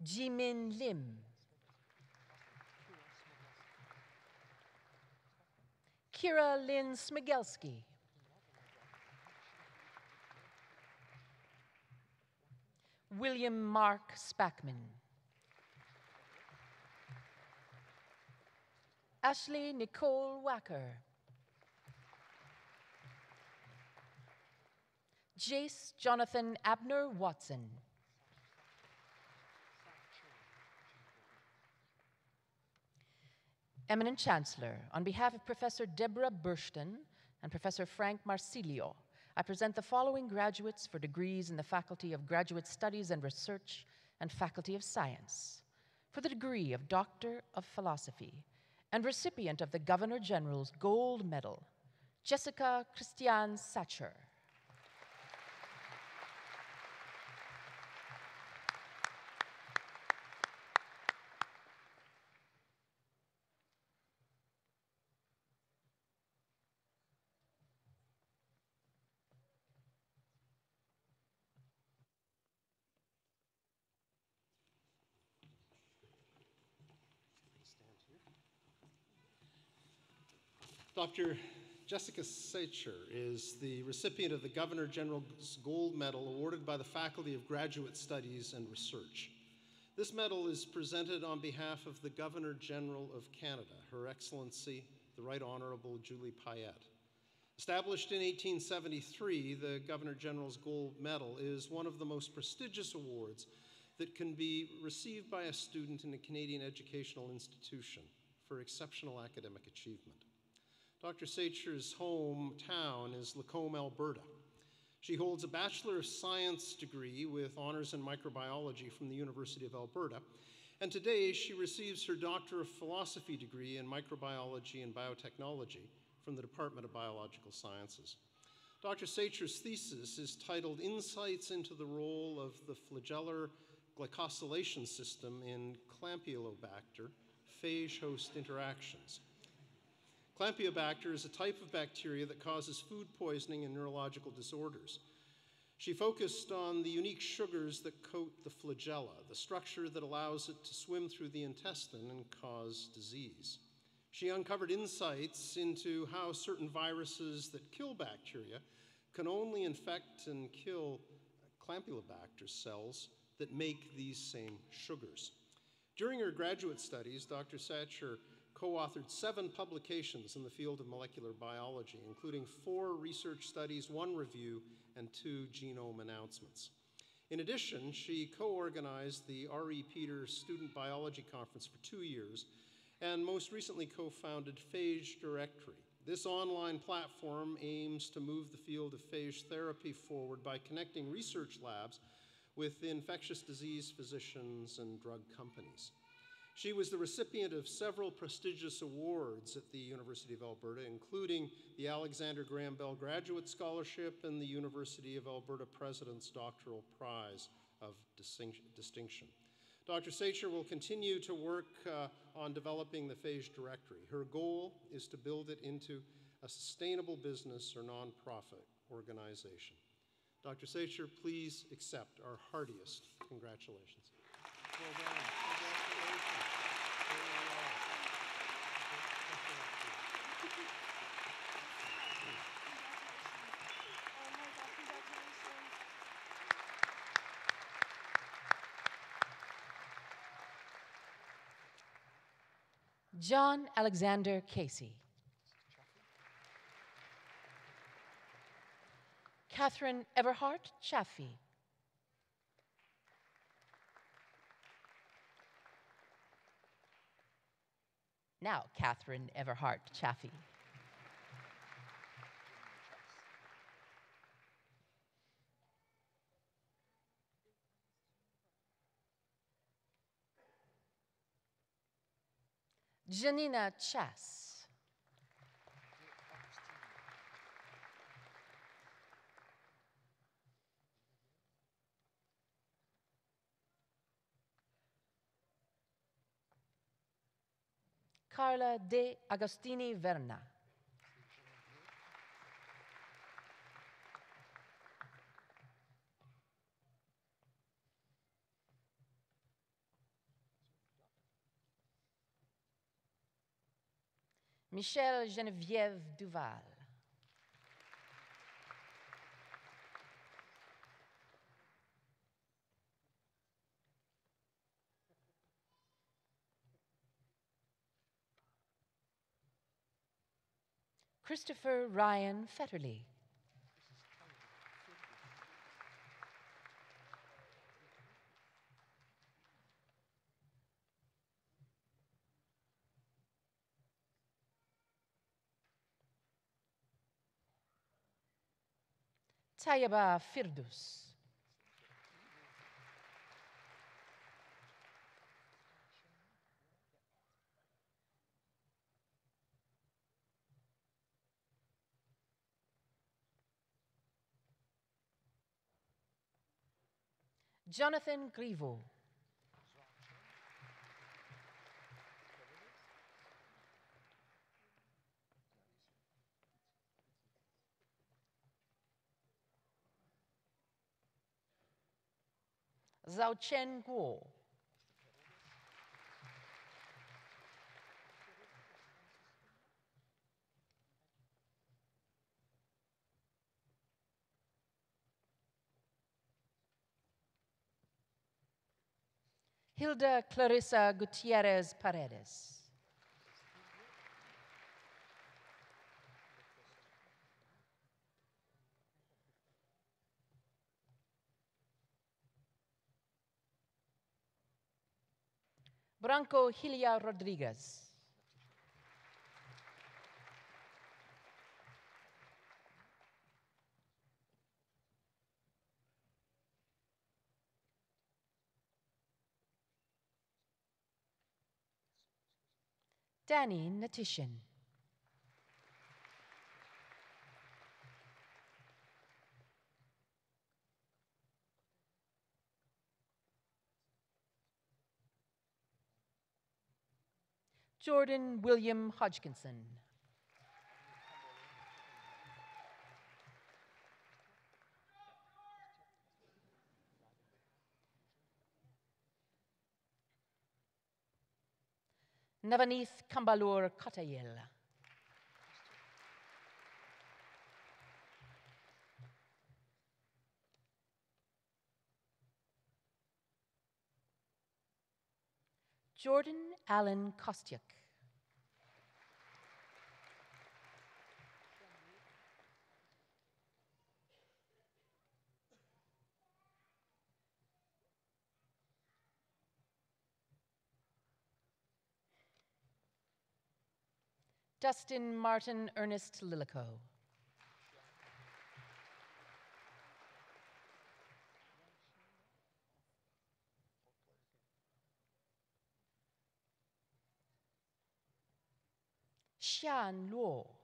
Jimin Lim. Kira Lynn Smigelski. William Mark Spackman. Ashley Nicole Wacker. Jace Jonathan Abner Watson. Eminent Chancellor, on behalf of Professor Deborah Burston and Professor Frank Marsilio, I present the following graduates for degrees in the Faculty of Graduate Studies and Research and Faculty of Science. For the degree of Doctor of Philosophy and recipient of the Governor General's Gold Medal, Jessica Christiane Satcher. Dr. Jessica Satcher is the recipient of the Governor General's Gold Medal awarded by the Faculty of Graduate Studies and Research. This medal is presented on behalf of the Governor General of Canada, Her Excellency, the Right Honorable Julie Payette. Established in 1873, the Governor General's Gold Medal is one of the most prestigious awards that can be received by a student in a Canadian educational institution for exceptional academic achievement. Dr. Satcher's hometown is Lacombe, Alberta. She holds a Bachelor of Science degree with honors in microbiology from the University of Alberta, and today she receives her Doctor of Philosophy degree in microbiology and biotechnology from the Department of Biological Sciences. Dr. Satcher's thesis is titled Insights into the Role of the Flagellar Glycosylation System in Campylobacter phage host interactions. Campylobacter is a type of bacteria that causes food poisoning and neurological disorders. She focused on the unique sugars that coat the flagella, the structure that allows it to swim through the intestine and cause disease. She uncovered insights into how certain viruses that kill bacteria can only infect and kill Campylobacter cells that make these same sugars. During her graduate studies, Dr. Satcher co-authored 7 publications in the field of molecular biology, including 4 research studies, 1 review, and 2 genome announcements. In addition, she co-organized the R.E. Peters Student Biology Conference for 2 years, and most recently co-founded Phage Directory. This online platform aims to move the field of phage therapy forward by connecting research labs with infectious disease physicians and drug companies. She was the recipient of several prestigious awards at the University of Alberta, including the Alexander Graham Bell Graduate Scholarship and the University of Alberta President's Doctoral Prize of Distinction. Dr. Satcher will continue to work on developing the Phage Directory. Her goal is to build it into a sustainable business or nonprofit organization. Dr. Satcher, please accept our heartiest congratulations. Well done. Congratulations. John Alexander Casey. Catherine Everhart Chaffee. Now, Catherine Everhart Chaffee. Janina Chass. Carla De Agostini Verna. Michelle Geneviève Duval. Christopher Ryan Fetterly. Tayeba Firdus. Jonathan Griveau. Zhao Chen Guo. Hilda Clarissa Gutierrez Paredes. Branco Hilia Rodriguez. Danny Natishin. Jordan William Hodgkinson. Navaneeth Kambalur Kotayil. Jordan Allen Kostyuk. Dustin Martin Ernest Lilico. Xian Luo.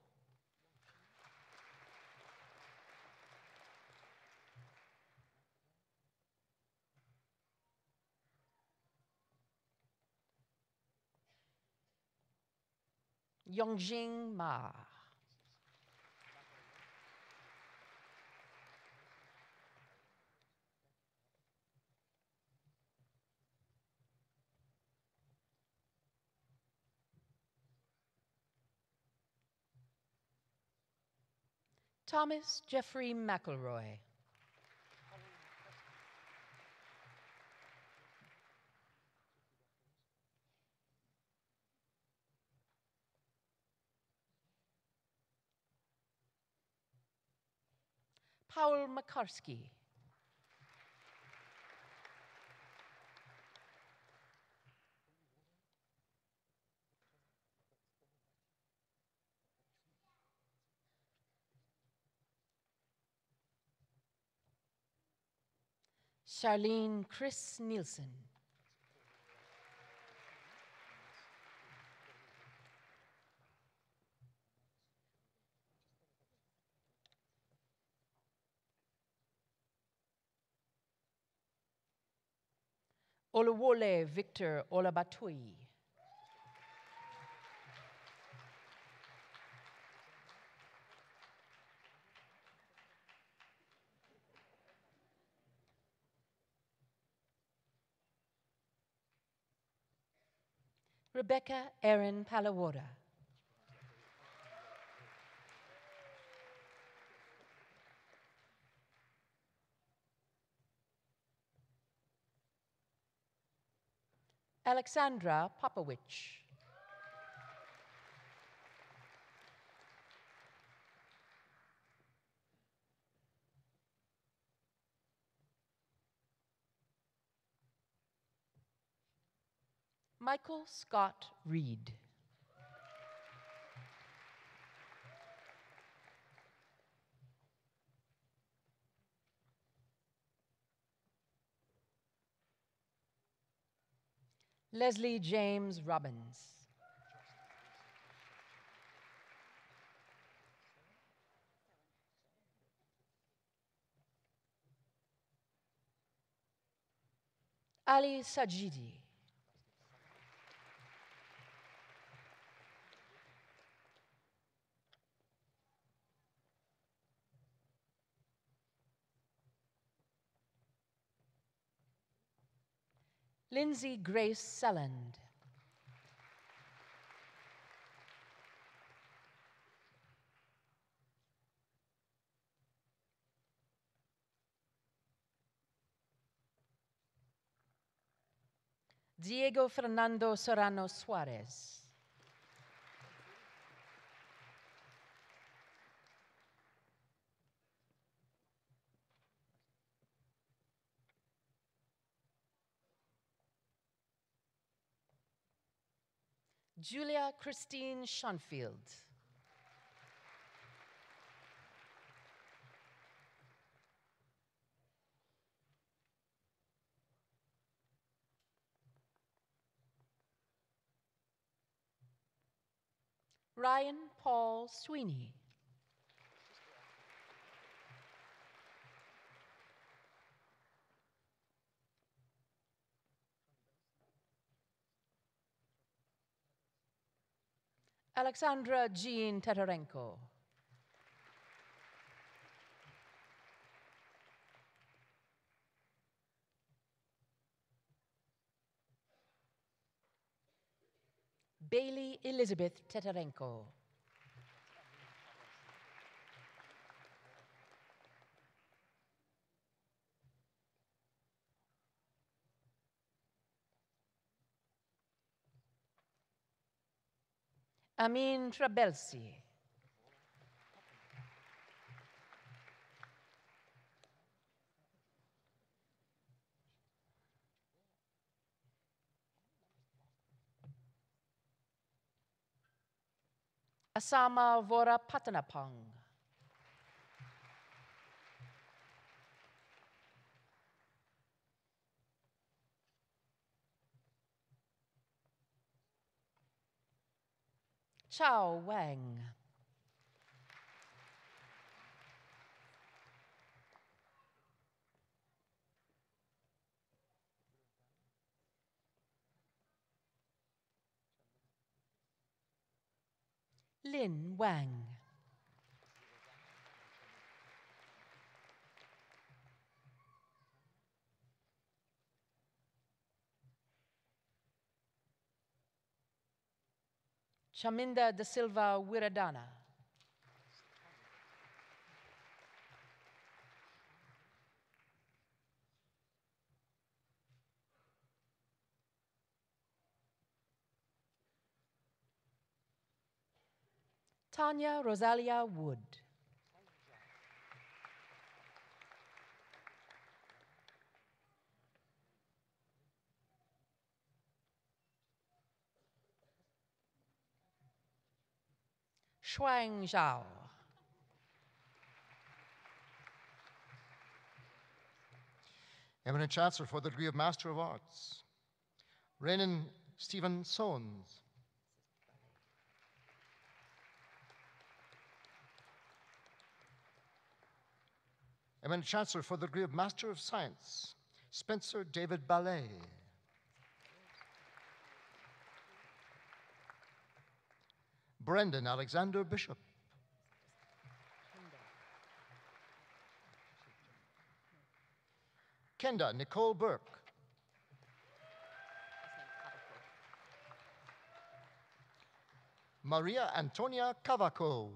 Yongjing Ma. Thomas Jeffrey McElroy. Paul Makarski. Charlene Chris Nielsen. Olawole Victor Olabatui. Rebecca Erin Palawota. Alexandra Popowich. Michael Scott Reed. Leslie James Robbins. Ali Sajidi. Lindsay Grace Selland. Diego Fernando Serrano Suarez. Julia Christine Schonfield. Ryan Paul Sweeney. Alexandra Jean Tatarenko. Bailey Elizabeth Tetarenko. Amin Trabelsi. Asama Vora Patanapong. Chao Wang. Lin Wang. Chaminda da Silva Wiradana. Tanya Rosalia Wood. Shuang Zhao. Eminent Chancellor for the degree of Master of Arts, Renan Stephen Sones. Eminent Chancellor for the degree of Master of Science, Spencer David Ballet. Brendan Alexander Bishop. Kenda Nicole Burke. Maria Antonia Cavaco.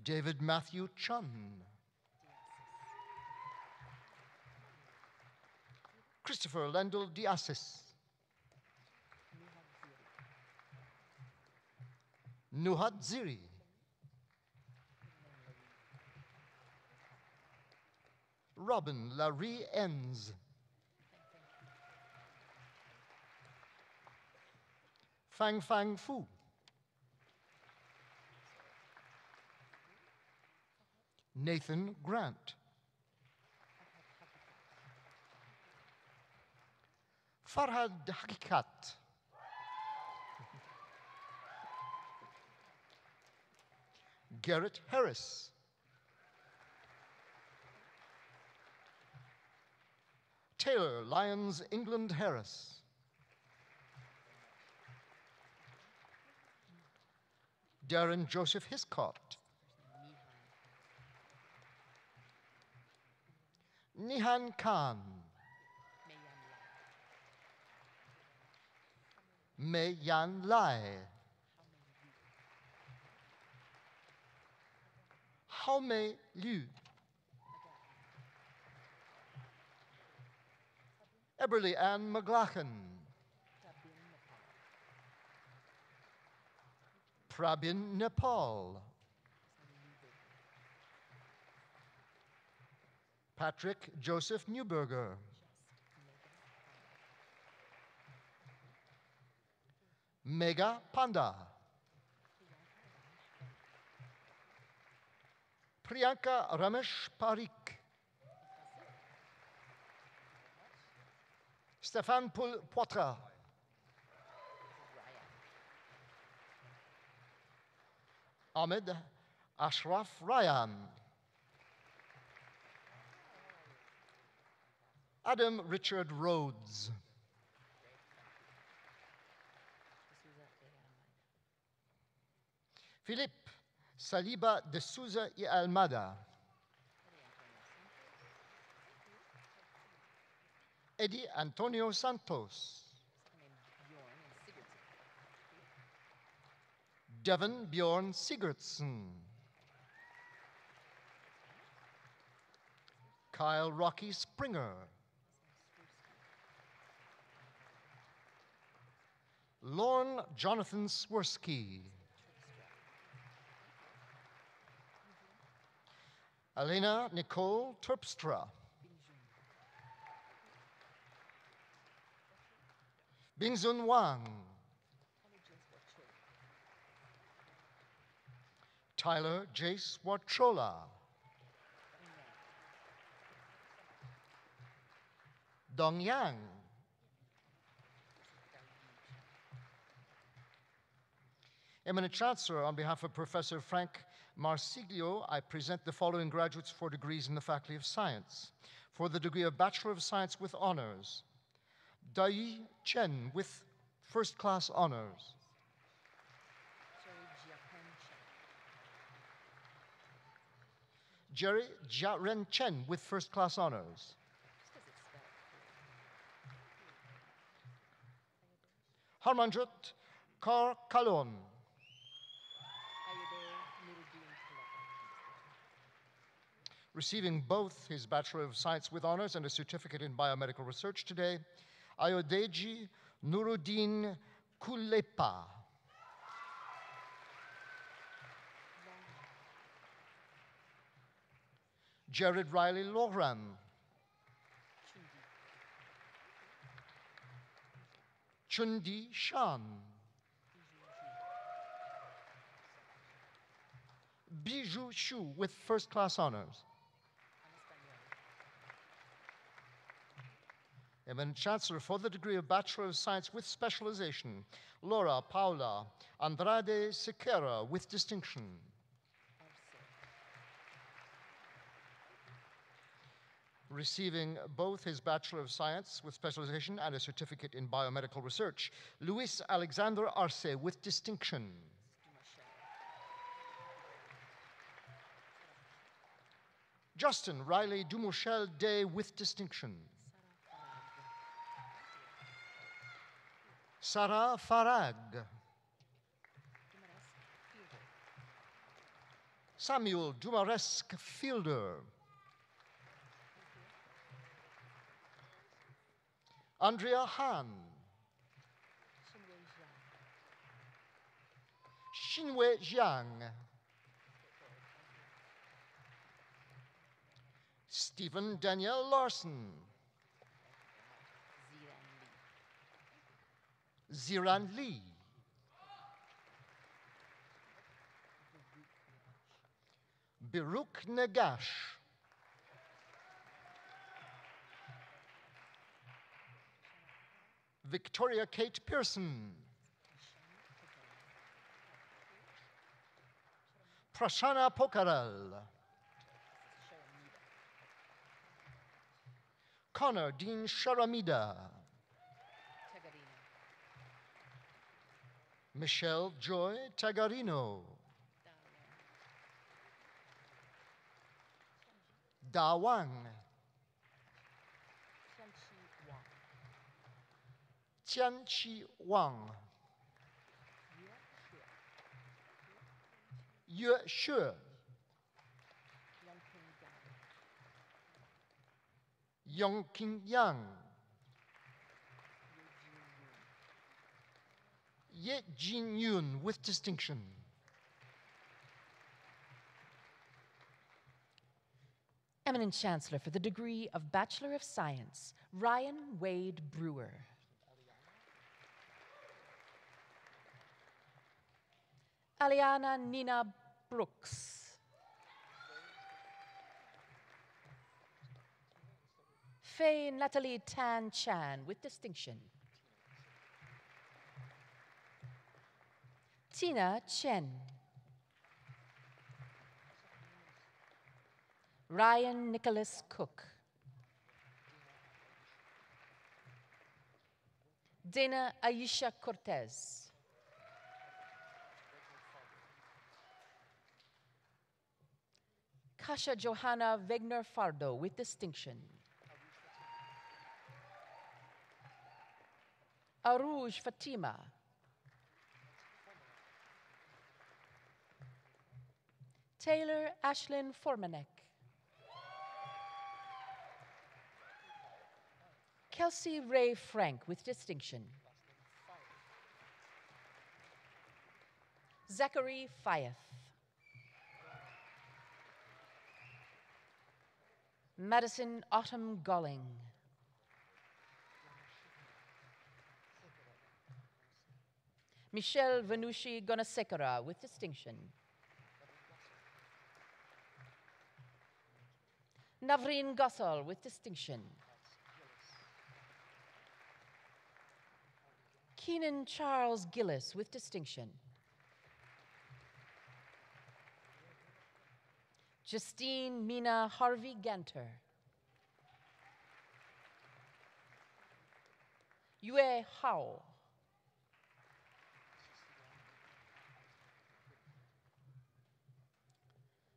David Matthew Chun. Christopher Lendl Diasis. Nuhat Ziri. Robin Larry Enns. Fang Fang Fu. Nathan Grant. Farhad Hakikat. Garrett Harris. Taylor Lyons England Harris. Darren Joseph Hiscott. Nihan Khan. Mei Yan Lai. Haume Liu. Eberly Ann McGlachan. Prabin Nepal. Patrick Joseph Newberger. Mega Panda. Priyanka Ramesh Parikh. Stéphane Poitras. Ahmed Ashraf Ryan. Adam Richard Rhodes. Philippe Saliba de Souza y Almada. Eddie Antonio Santos. Devon Bjorn Sigurdsson. Kyle Rocky Springer. Lorne Jonathan Swirsky. Elena Nicole Terpstra. Bingzun Wang. Tyler Jace Wachola. Dong Yang. Eminent Chancellor, on behalf of Professor Frank Marsiglio, I present the following graduates for degrees in the Faculty of Science. For the degree of Bachelor of Science with Honors, Dai Chen with First Class Honors. Jerry Jiaren Chen with First Class Honors. Harmanjot Kaur Kalon. Receiving both his Bachelor of Science with Honors and a certificate in biomedical research today, Ayodeji Nuruddin Kulepa. Jared Riley Lohram. Chundi Shan. Bijou Shu with First Class Honors. Eminent Chancellor, for the degree of Bachelor of Science with Specialization, Laura Paula Andrade Sequeira with distinction. Receiving both his Bachelor of Science with Specialization and a certificate in biomedical research, Luis Alexander Arce with distinction. Justin Riley Dumouchel Day with distinction. Sarah Farag. Samuel Dumaresque Fielder. Andrea Han. Xinwei Jiang. Stephen Danielle Larson. Ziran Lee. Biruk Nagash. Victoria Kate Pearson. Prashana Pokaral. Connor Dean Sharamida. Michelle Joy Tagarino. Da Wang. Tianqi Wang. Yue Shi. Yongqing Yang. Ye Jin Yun with distinction. Eminent Chancellor, for the degree of Bachelor of Science, Ryan Wade Brewer. Aliana Nina Brooks. Faye Natalie Tan Chan with distinction. Tina Chen. Ryan Nicholas Cook. Dana Aisha Cortez. Kasha Johanna Wegner Fardo with distinction. Arouj Fatima. Taylor Ashlyn Formanek. Kelsey Ray Frank with distinction. Zachary Fyeth. Madison Autumn Golling. Michelle Vanushi Gonasekara with distinction. Navrin Gossel with distinction. Keenan Charles Gillis with distinction. Justine Mina Harvey Ganter. Yue Hao.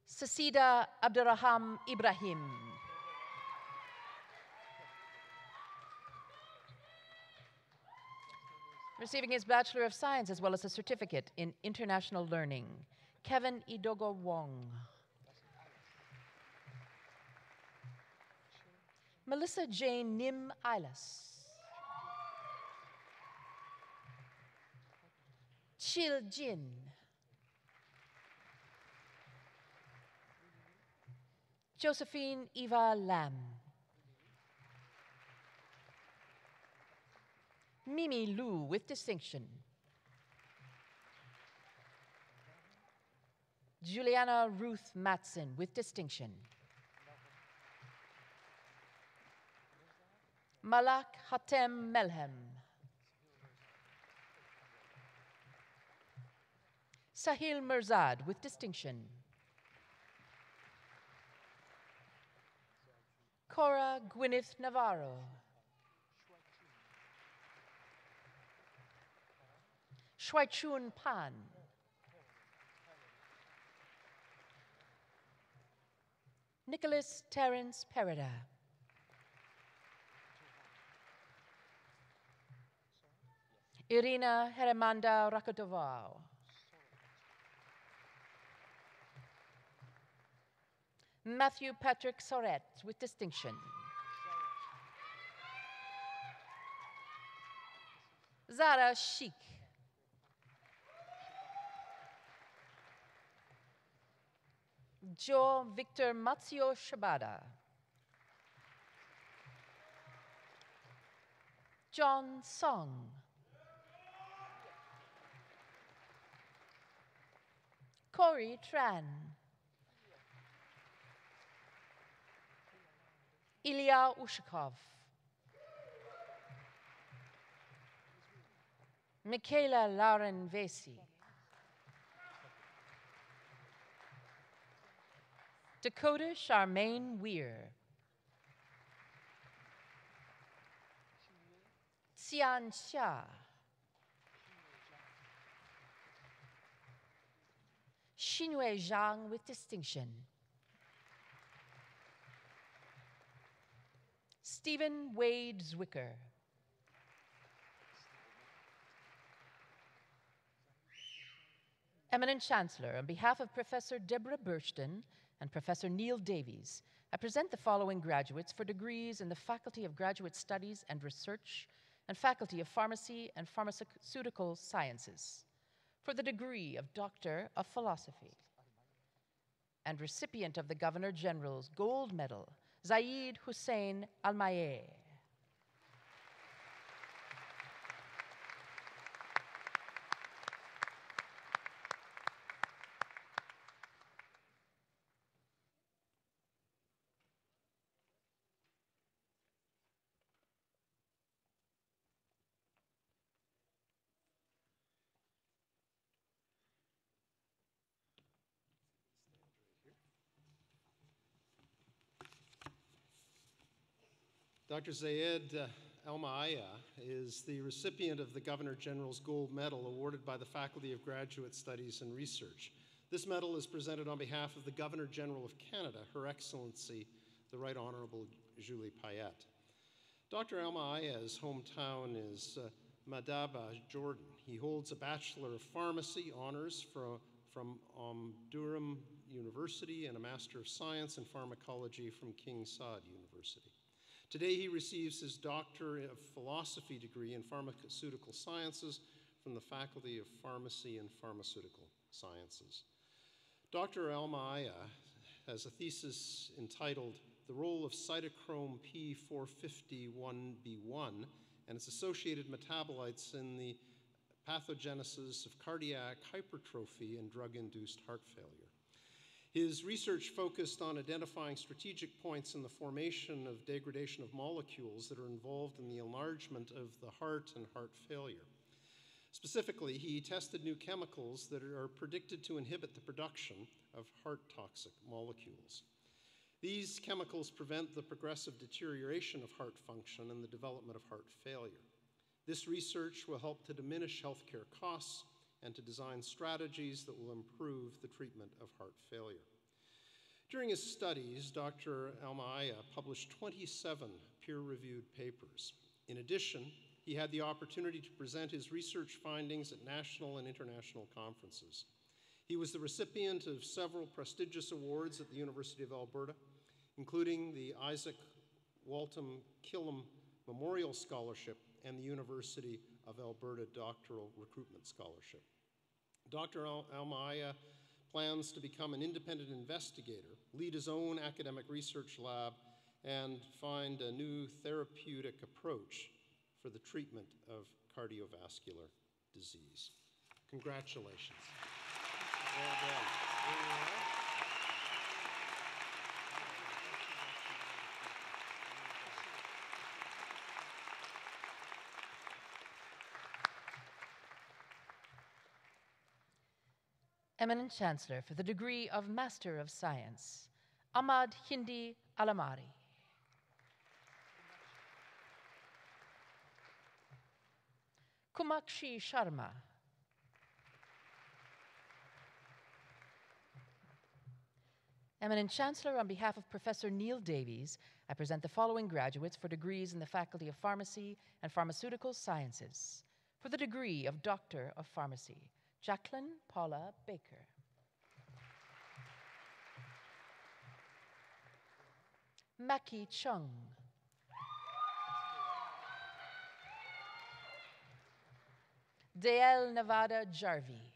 Sasida Abdurraham Ibrahim. Receiving his Bachelor of Science as well as a certificate in International Learning, Kevin Idogo Wong. Melissa Jane Nim Ilas. Chil Jin. Josephine Eva Lam. Mimi Lu with distinction. Juliana Ruth Matson with distinction. Malak Hatem Melhem. Sahil Mirzad with distinction. Cora Gwyneth Navarro. Shuaichun Pan. Nicholas Terence Perida. Irina Heremanda Rakotovao. Matthew Patrick Soret with distinction. Zara Sheikh. Joe Victor Matsio Shabada. John Song. Corey Tran. Ilya Ushakov. Michaela Lauren Vesi. Dakota Charmaine Weir. Xian Xia. Xinwei Zhang with distinction. Stephen Wade Zwicker. Eminent Chancellor, on behalf of Professor Deborah Burston and Professor Neil Davies, I present the following graduates for degrees in the Faculty of Graduate Studies and Research and Faculty of Pharmacy and Pharmaceutical Sciences for the degree of Doctor of Philosophy and recipient of the Governor General's Gold Medal, Zaid Hussein Almaye. Dr. Zayed Almaaya is the recipient of the Governor General's Gold Medal awarded by the Faculty of Graduate Studies and Research. This medal is presented on behalf of the Governor General of Canada, Her Excellency, the Right Honorable Julie Payette. Dr. Almaaya's hometown is Madaba Jordan. He holds a Bachelor of Pharmacy honors from Durham University and a Master of Science in Pharmacology from King Saud University. Today he receives his Doctor of Philosophy degree in Pharmaceutical Sciences from the Faculty of Pharmacy and Pharmaceutical Sciences. Dr. Almaaya has a thesis entitled The Role of Cytochrome P451B1 and its associated metabolites in the pathogenesis of cardiac hypertrophy and drug-induced heart failure. His research focused on identifying strategic points in the formation of degradation of molecules that are involved in the enlargement of the heart and heart failure. Specifically, he tested new chemicals that are predicted to inhibit the production of heart-toxic molecules. These chemicals prevent the progressive deterioration of heart function and the development of heart failure. This research will help to diminish healthcare costs and to design strategies that will improve the treatment of heart failure. During his studies, Dr. Almaaya published 27 peer-reviewed papers. In addition, he had the opportunity to present his research findings at national and international conferences. He was the recipient of several prestigious awards at the University of Alberta, including the Isaac Waltham Killam Memorial Scholarship and the University of Alberta Doctoral Recruitment Scholarship. Dr. Almaaya plans to become an independent investigator, lead his own academic research lab, and find a new therapeutic approach for the treatment of cardiovascular disease. Congratulations. Well done. Eminent Chancellor for the degree of Master of Science, Ahmad Hindi Alamari. Kumakshi Sharma. Eminent Chancellor, on behalf of Professor Neil Davies, I present the following graduates for degrees in the Faculty of Pharmacy and Pharmaceutical Sciences. For the degree of Doctor of Pharmacy, Jacqueline Paula Baker. Maki Chung. Dale Nevada Jarvie.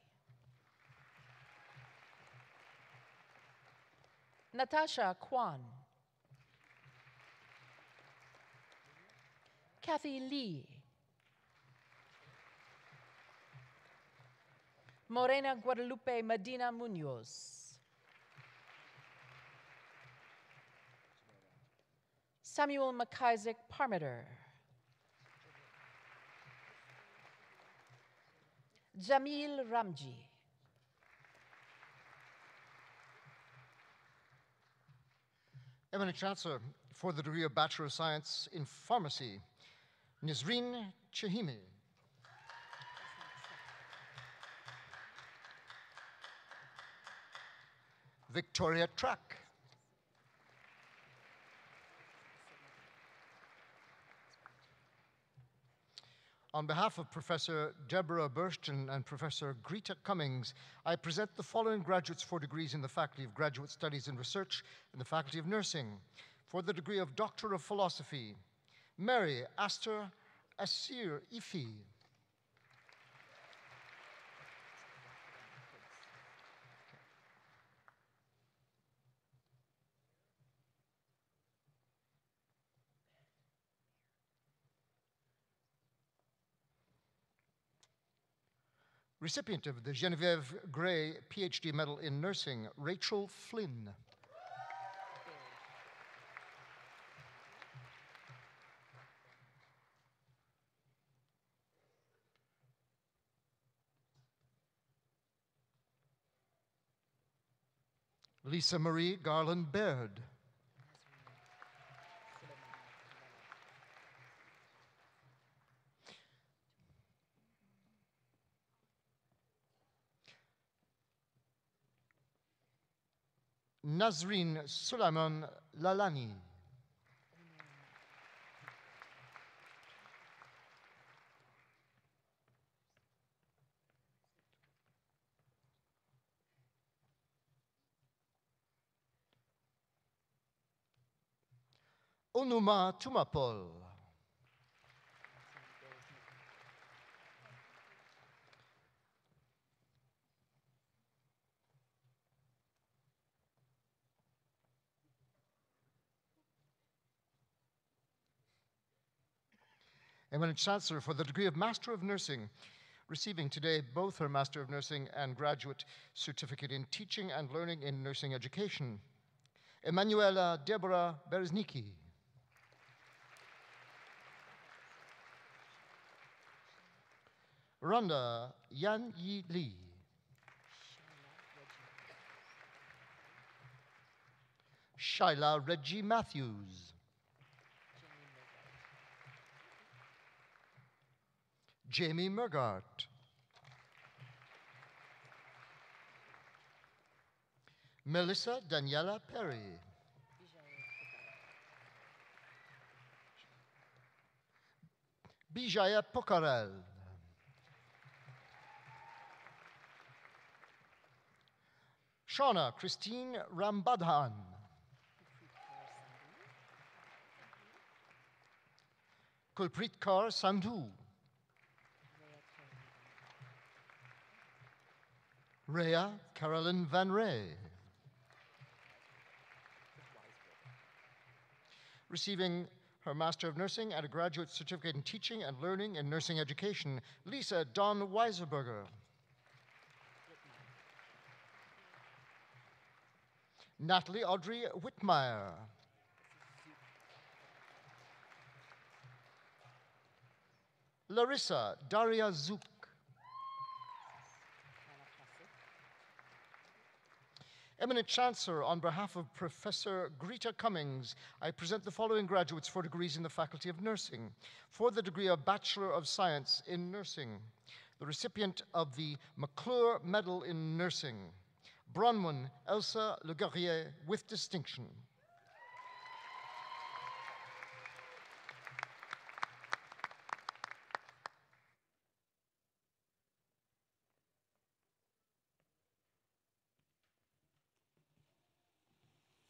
Natasha Kwan. Kathy Lee. Morena Guadalupe Medina Munoz. Samuel McIsaac Parmiter. Jamil Ramji. Eminent Chancellor, for the degree of Bachelor of Science in Pharmacy, Nizreen Chahimi. Victoria Track. On behalf of Professor Deborah Burshton and Professor Greta Cummings, I present the following graduates for degrees in the Faculty of Graduate Studies and Research and the Faculty of Nursing. For the degree of Doctor of Philosophy, Mary Astor Asir Ifi. Recipient of the Genevieve Gray PhD Medal in Nursing, Rachel Flynn. Lisa Marie Garland Baird. Nazreen Sulaiman Lalani. Onuma Tumapol. Eminent Chancellor for the degree of Master of Nursing, receiving today both her Master of Nursing and Graduate Certificate in Teaching and Learning in Nursing Education, Emanuela Deborah Bereznicki. Rhonda Yan Yi Lee. Shyla Reggie Matthews. Jamie Mergart. Melissa Daniela Perry. Bijaya Pokarel. Shauna Christine Rambadhan. Kulpreet Kaur Sandhu. Rhea Carolyn Van Ray. Receiving her Master of Nursing and a Graduate Certificate in Teaching and Learning in Nursing Education, Lisa Dawn Weiserberger. Natalie Audrey Whitmire. Larissa Daria Zook. Eminent Chancellor, on behalf of Professor Greta Cummings, I present the following graduates for degrees in the Faculty of Nursing. For the degree of Bachelor of Science in Nursing, the recipient of the McClure Medal in Nursing, Bronwyn Elsa Le Guerrier with distinction.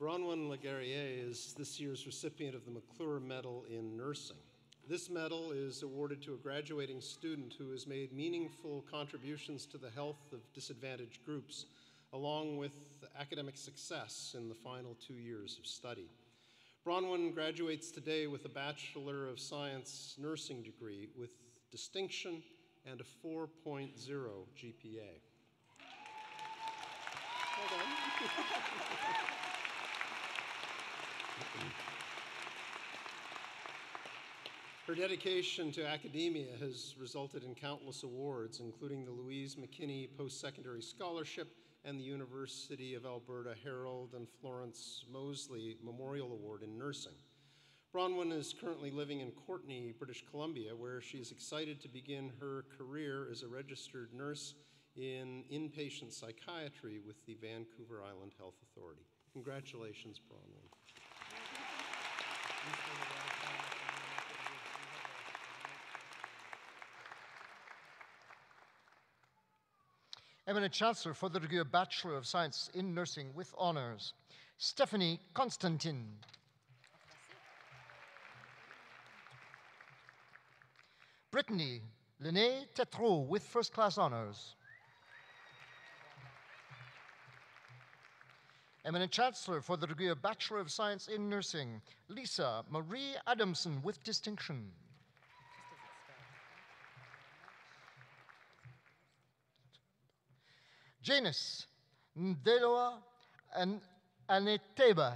Bronwyn Le Guerrier is this year's recipient of the McClure Medal in Nursing. This medal is awarded to a graduating student who has made meaningful contributions to the health of disadvantaged groups, along with academic success in the final 2 years of study. Bronwyn graduates today with a Bachelor of Science nursing degree with distinction and a 4.0 GPA. Well done. Her dedication to academia has resulted in countless awards, including the Louise McKinney Post-Secondary Scholarship and the University of Alberta Harold and Florence Mosley Memorial Award in Nursing. Bronwyn is currently living in Courtenay, British Columbia, where she is excited to begin her career as a registered nurse in inpatient psychiatry with the Vancouver Island Health Authority. Congratulations, Bronwyn. Eminent Chancellor for the degree of Bachelor of Science in Nursing with honors, Stephanie Constantin. Brittany Lene Tetreau with first-class honors. Eminent Chancellor for the degree of Bachelor of Science in Nursing, Lisa Marie Adamson with distinction. Janice Ndeloa and Aneteba.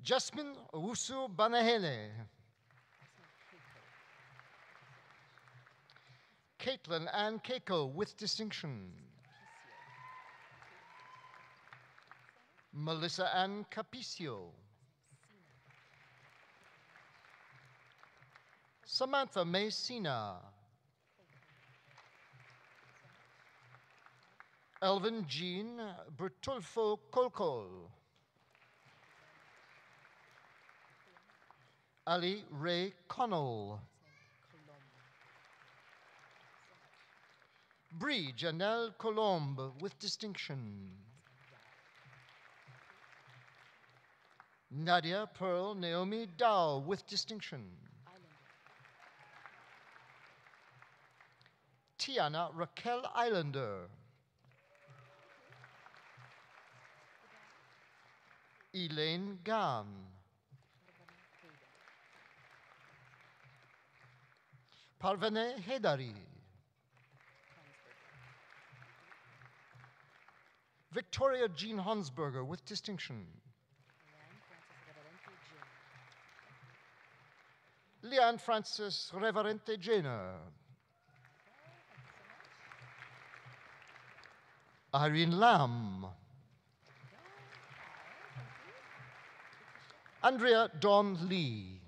Jasmine Owusu Banahele. Caitlin Ann Keiko with distinction. Melissa Ann Capicio. Samantha May Sina. Elvin Jean Bertolfo Colcol. Ali Ray Connell. Brie Janelle Colombe with distinction. Nadia Pearl Naomi Dow with distinction. Tiana Raquel Islander. Elaine Gan. Parvene Hedari. Victoria Jean Hansberger with distinction. Leanne Francis Reverente Jenner. Irene Lamb. Andrea Dawn Lee.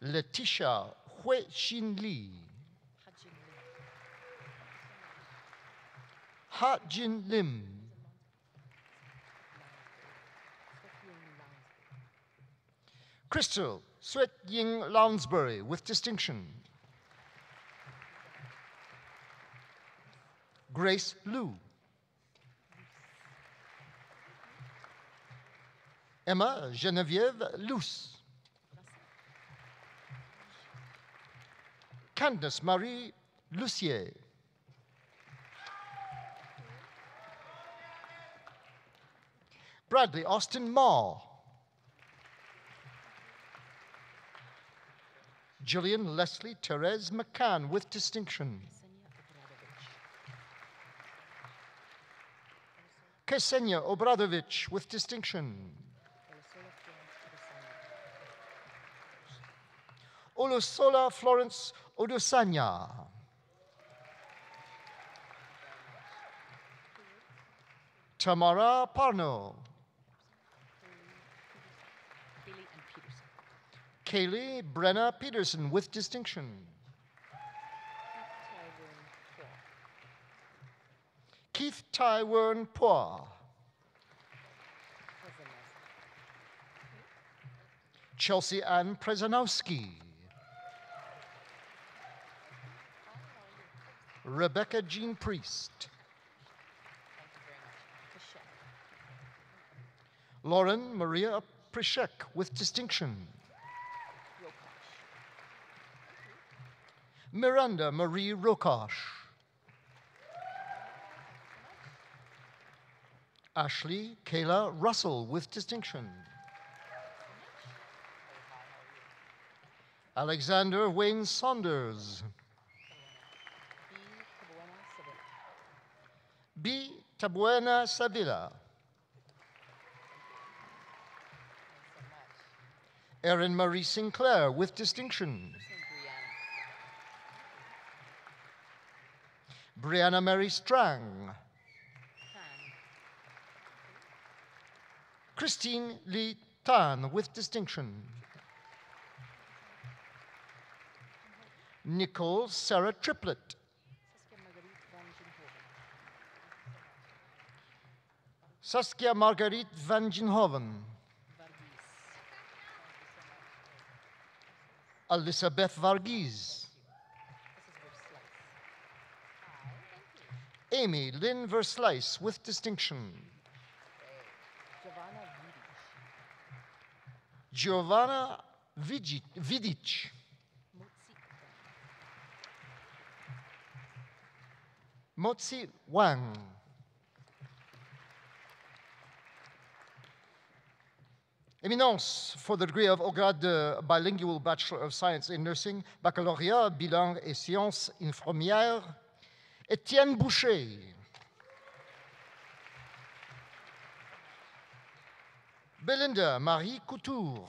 Letitia Hui Xin Lee. Ha Jin Lim. Crystal Swet Ying Lounsbury with distinction. Grace Liu. Emma Geneviève Luce. Candace Marie Lucier. Bradley Austin Maw. Gillian Leslie Therese McCann with distinction. Ksenia Obradovich with distinction. Olusola Florence Odosanya. Tamara Parno. Kaylee Brenna Peterson with distinction. Keith Tywern Poir. Chelsea Ann Prezanowski. Rebecca Jean Priest. Lauren Maria Prishek with distinction. Miranda Marie Rokosh. Ashley Kayla Russell with distinction. Alexander Wayne Saunders. B. Tabuena Savilla. Erin Marie Sinclair with distinction. Brianna Mary Strang. Christine Lee Tan with distinction. Nicole Sarah Triplett. Saskia Marguerite van Ginhoven. Elisabeth Varghese. Amy Lynn Verslice with distinction. Giovanna Vidic. Motsi Wang. Éminence for the degree of au grade de bilingual Bachelor of Science in Nursing, baccalauréat, bilingue et sciences infirmières, Étienne Boucher. Belinda Marie Couture.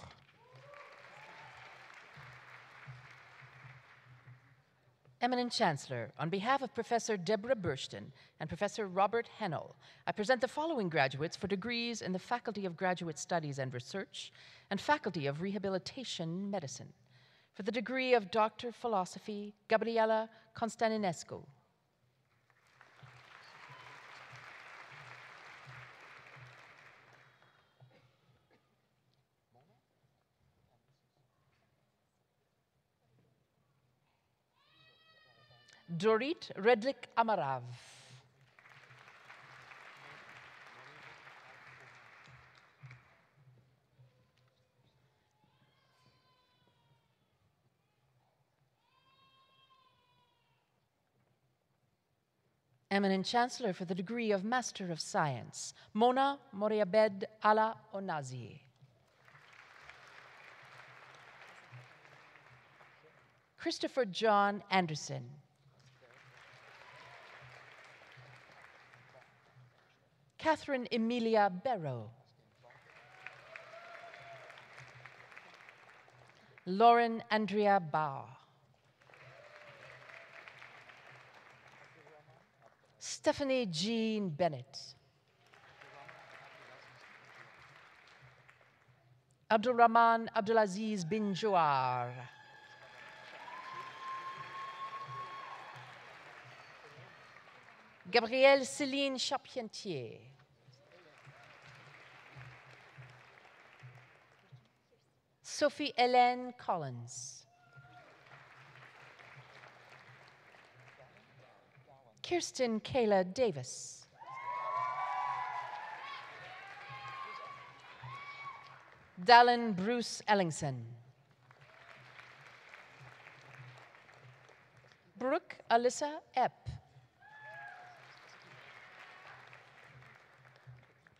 Eminent Chancellor, on behalf of Professor Deborah Burston and Professor Robert Hennell, I present the following graduates for degrees in the Faculty of Graduate Studies and Research and Faculty of Rehabilitation Medicine. For the degree of Doctor of Philosophy, Gabriela Constantinescu. Dorit Redlik Amarav. Eminent Chancellor for the degree of Master of Science, Mona Moriabed Ala Onazi. Christopher John Anderson. Catherine Emilia Barrow. Lauren Andrea Bauer. Stephanie Jean Bennett. Abdulrahman Abdulaziz bin Jouar. Gabrielle Céline Charpentier. Sophie Hélène Collins. Kirsten Kayla Davis. Dallin Bruce Ellingson. Brooke Alyssa Epp.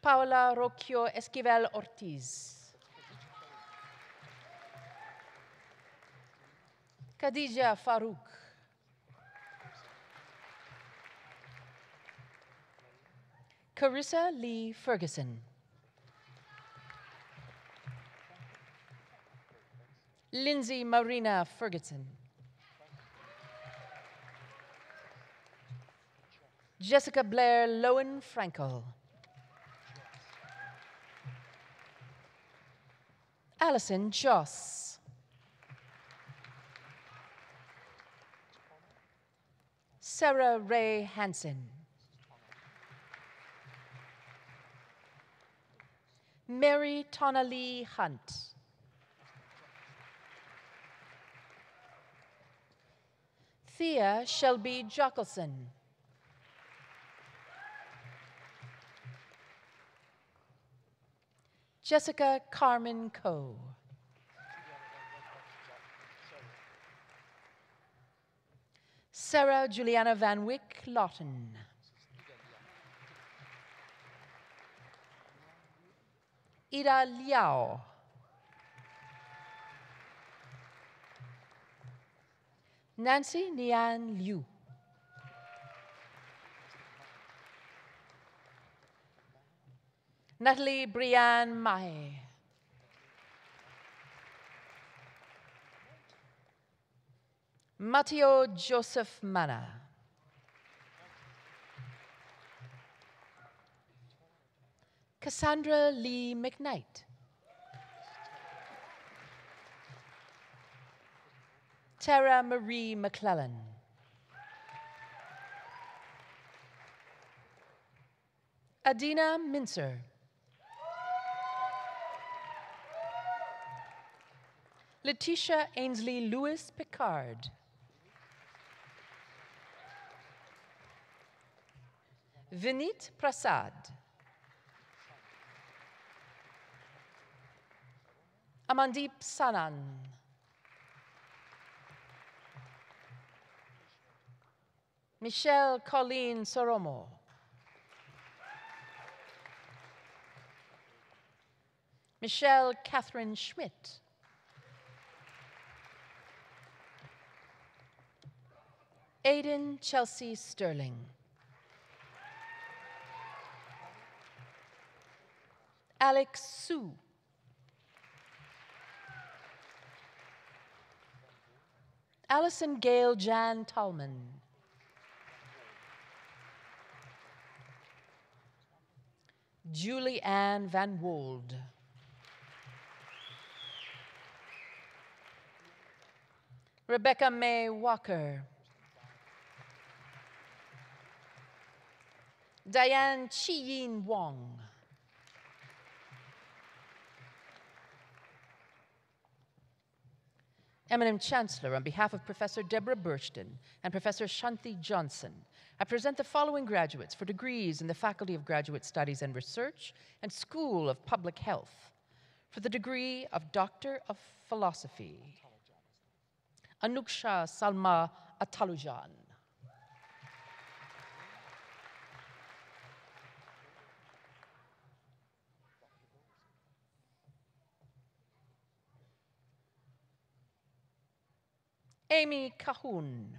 Paola Rocchio Esquivel Ortiz. Khadija Farouk. Carissa Lee Ferguson. Lindsay Marina Ferguson. Jessica Blair Lowen Frankel. Allison Joss. Sarah Ray Hansen. Mary Tonali Hunt. Thea Shelby Jockelson. Jessica Carmen Coe. Sarah Juliana Van Wyck Lawton. Ida Liao. Nancy Nian Liu. Natalie Brianne Mahe. Matteo Joseph Mana. Cassandra Lee McKnight. Tara Marie McClellan. Adina Mincer. Letitia Ainsley Lewis Picard. Vinit Prasad. Amandeep Sanan. Michelle Colleen Soromo. Michelle Catherine Schmidt. Aiden Chelsea Sterling. Alex Su. Allison Gail Jan Tallman. Julie Ann Van Wold. Rebecca May Walker. Diane Chi-Yin Wong. Eminent Chancellor, on behalf of Professor Deborah Burston and Professor Shanti Johnson, I present the following graduates for degrees in the Faculty of Graduate Studies and Research and School of Public Health. For the degree of Doctor of Philosophy, Anuksha Salma Atalujan. Amy Cahoon.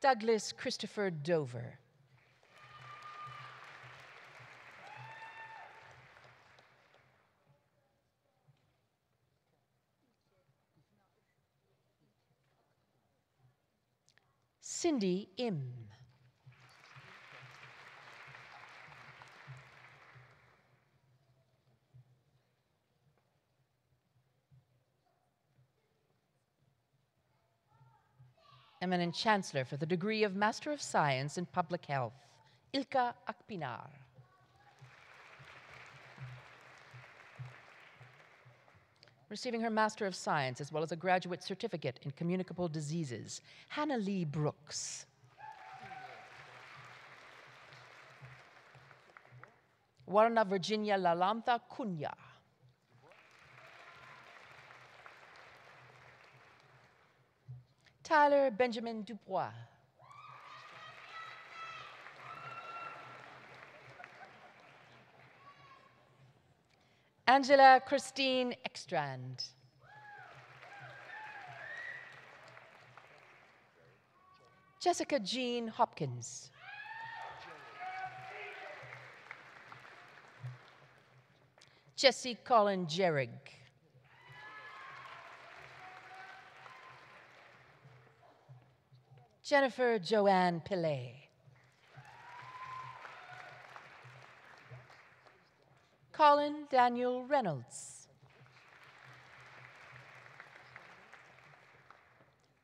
Douglas Christopher Dover. Cindy Im. Eminent Chancellor for the degree of Master of Science in Public Health, Ilka Akpinar. Receiving her Master of Science as well as a graduate certificate in communicable diseases, Hannah Lee Brooks. Warna Virginia Lalantha Cunha. Tyler Benjamin Dubois. Angela Christine Ekstrand. Jessica Jean Hopkins. Jesse Colin Jerrig. Jennifer Joanne Pillay. Colin Daniel Reynolds.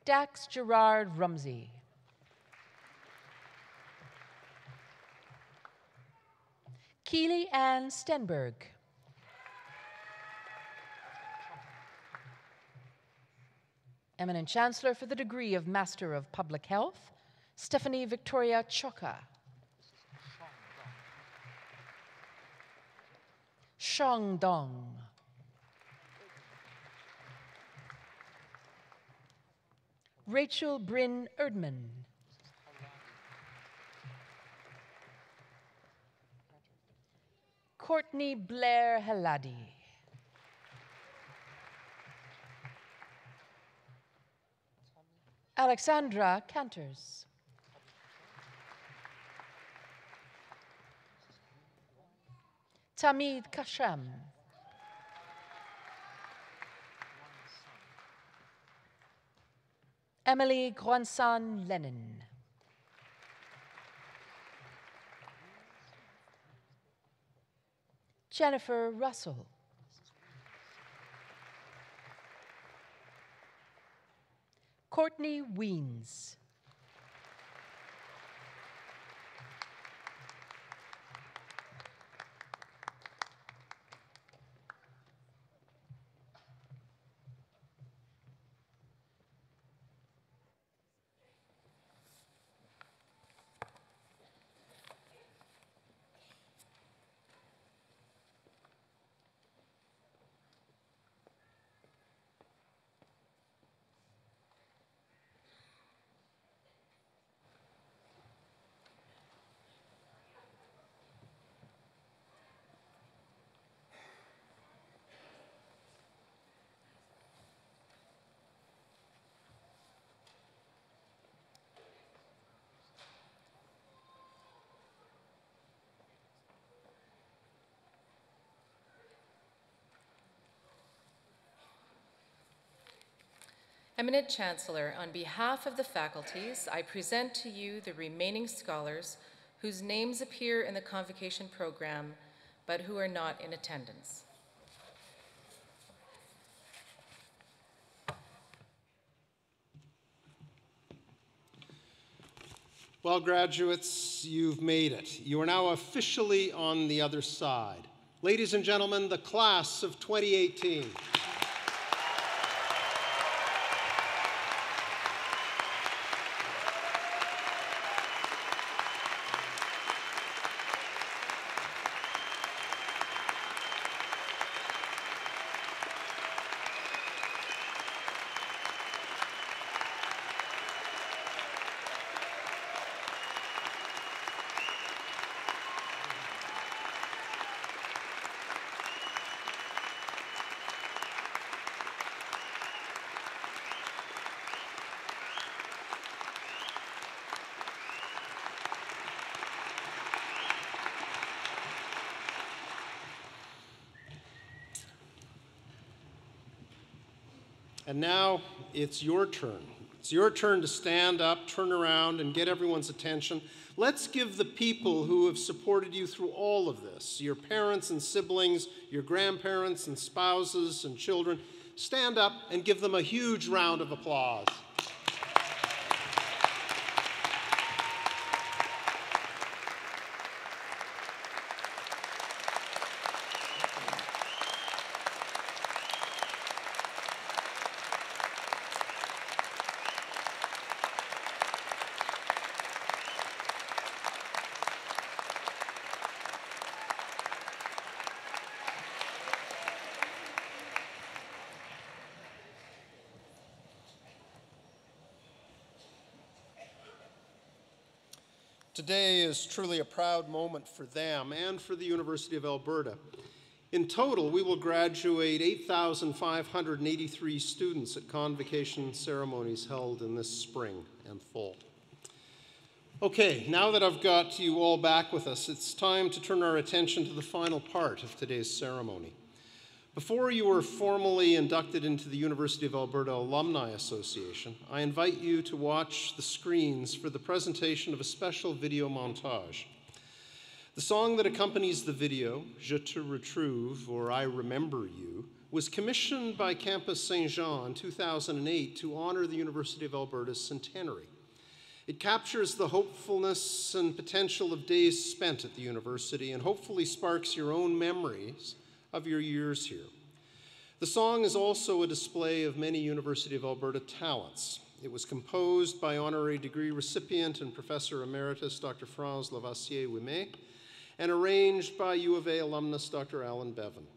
Dax Gerard Rumsey. Keely Ann Stenberg. Eminent Chancellor for the degree of Master of Public Health, Stephanie Victoria Choka. Shang Dong. Rachel Bryn Erdman. Courtney Blair Heladi. Alexandra Canters. Tamid Kasham. Emily Gwansan Lennon. Jennifer Russell. Courtney Weens. Eminent Chancellor, on behalf of the faculties, I present to you the remaining scholars whose names appear in the Convocation program, but who are not in attendance. Well, graduates, you've made it. You are now officially on the other side. Ladies and gentlemen, the class of 2018. And now it's your turn. It's your turn to stand up, turn around, and get everyone's attention. Let's give the people who have supported you through all of this, your parents and siblings, your grandparents and spouses and children, stand up and give them a huge round of applause. Today is truly a proud moment for them and for the University of Alberta. In total, we will graduate 8,583 students at convocation ceremonies held in this spring and fall. Okay, now that I've got you all back with us, it's time to turn our attention to the final part of today's ceremony. Before you are formally inducted into the University of Alberta Alumni Association, I invite you to watch the screens for the presentation of a special video montage. The song that accompanies the video, Je te retrouve, or I Remember You, was commissioned by Campus Saint-Jean in 2008 to honor the University of Alberta's centenary. It captures the hopefulness and potential of days spent at the university and hopefully sparks your own memories of your years here. The song is also a display of many University of Alberta talents. It was composed by honorary degree recipient and Professor Emeritus Dr. Franz Lavassier-Ouimet and arranged by U of A alumnus Dr. Alan Bevan.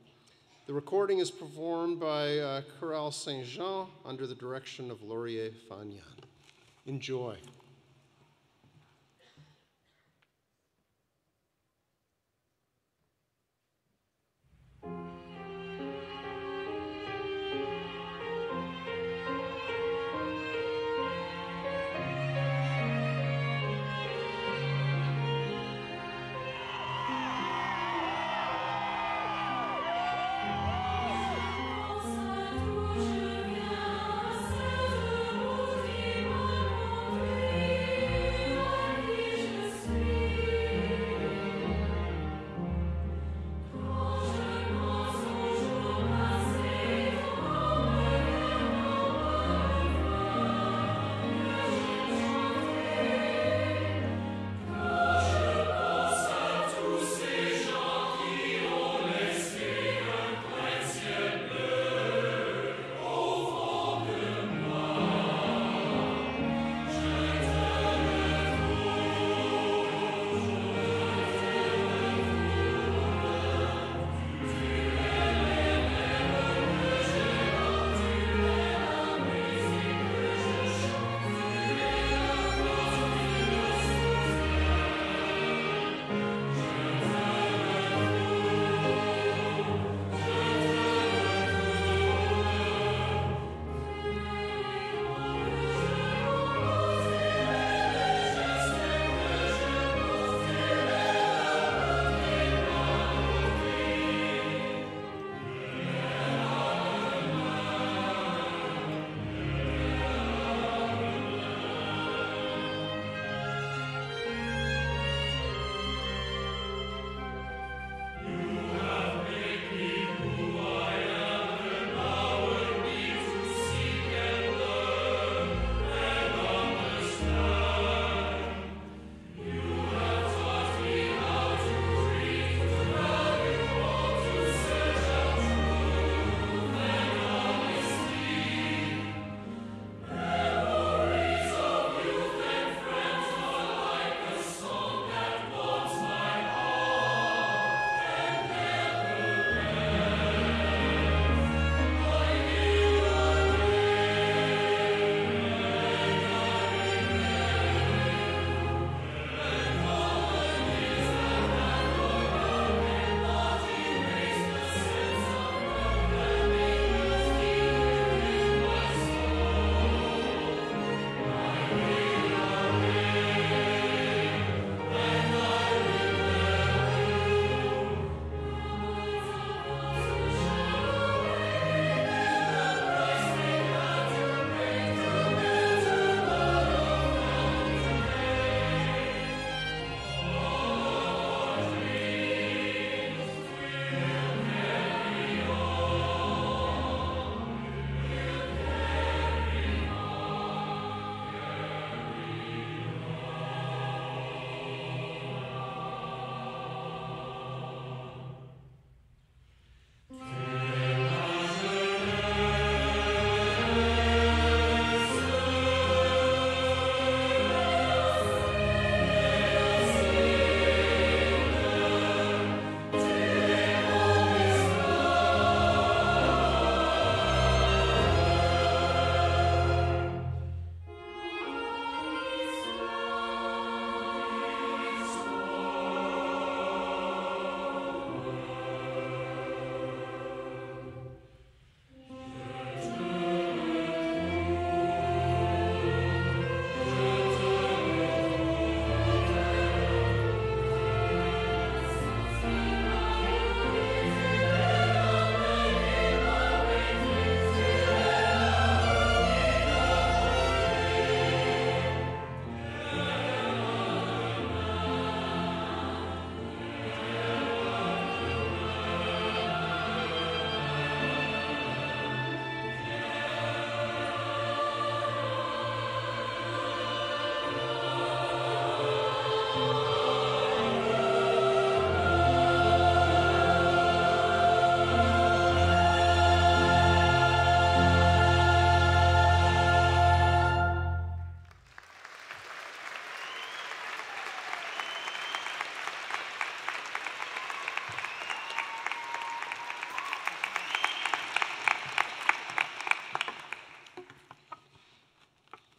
The recording is performed by Chorale Saint-Jean under the direction of Laurier Fagnan. Enjoy. Thank you.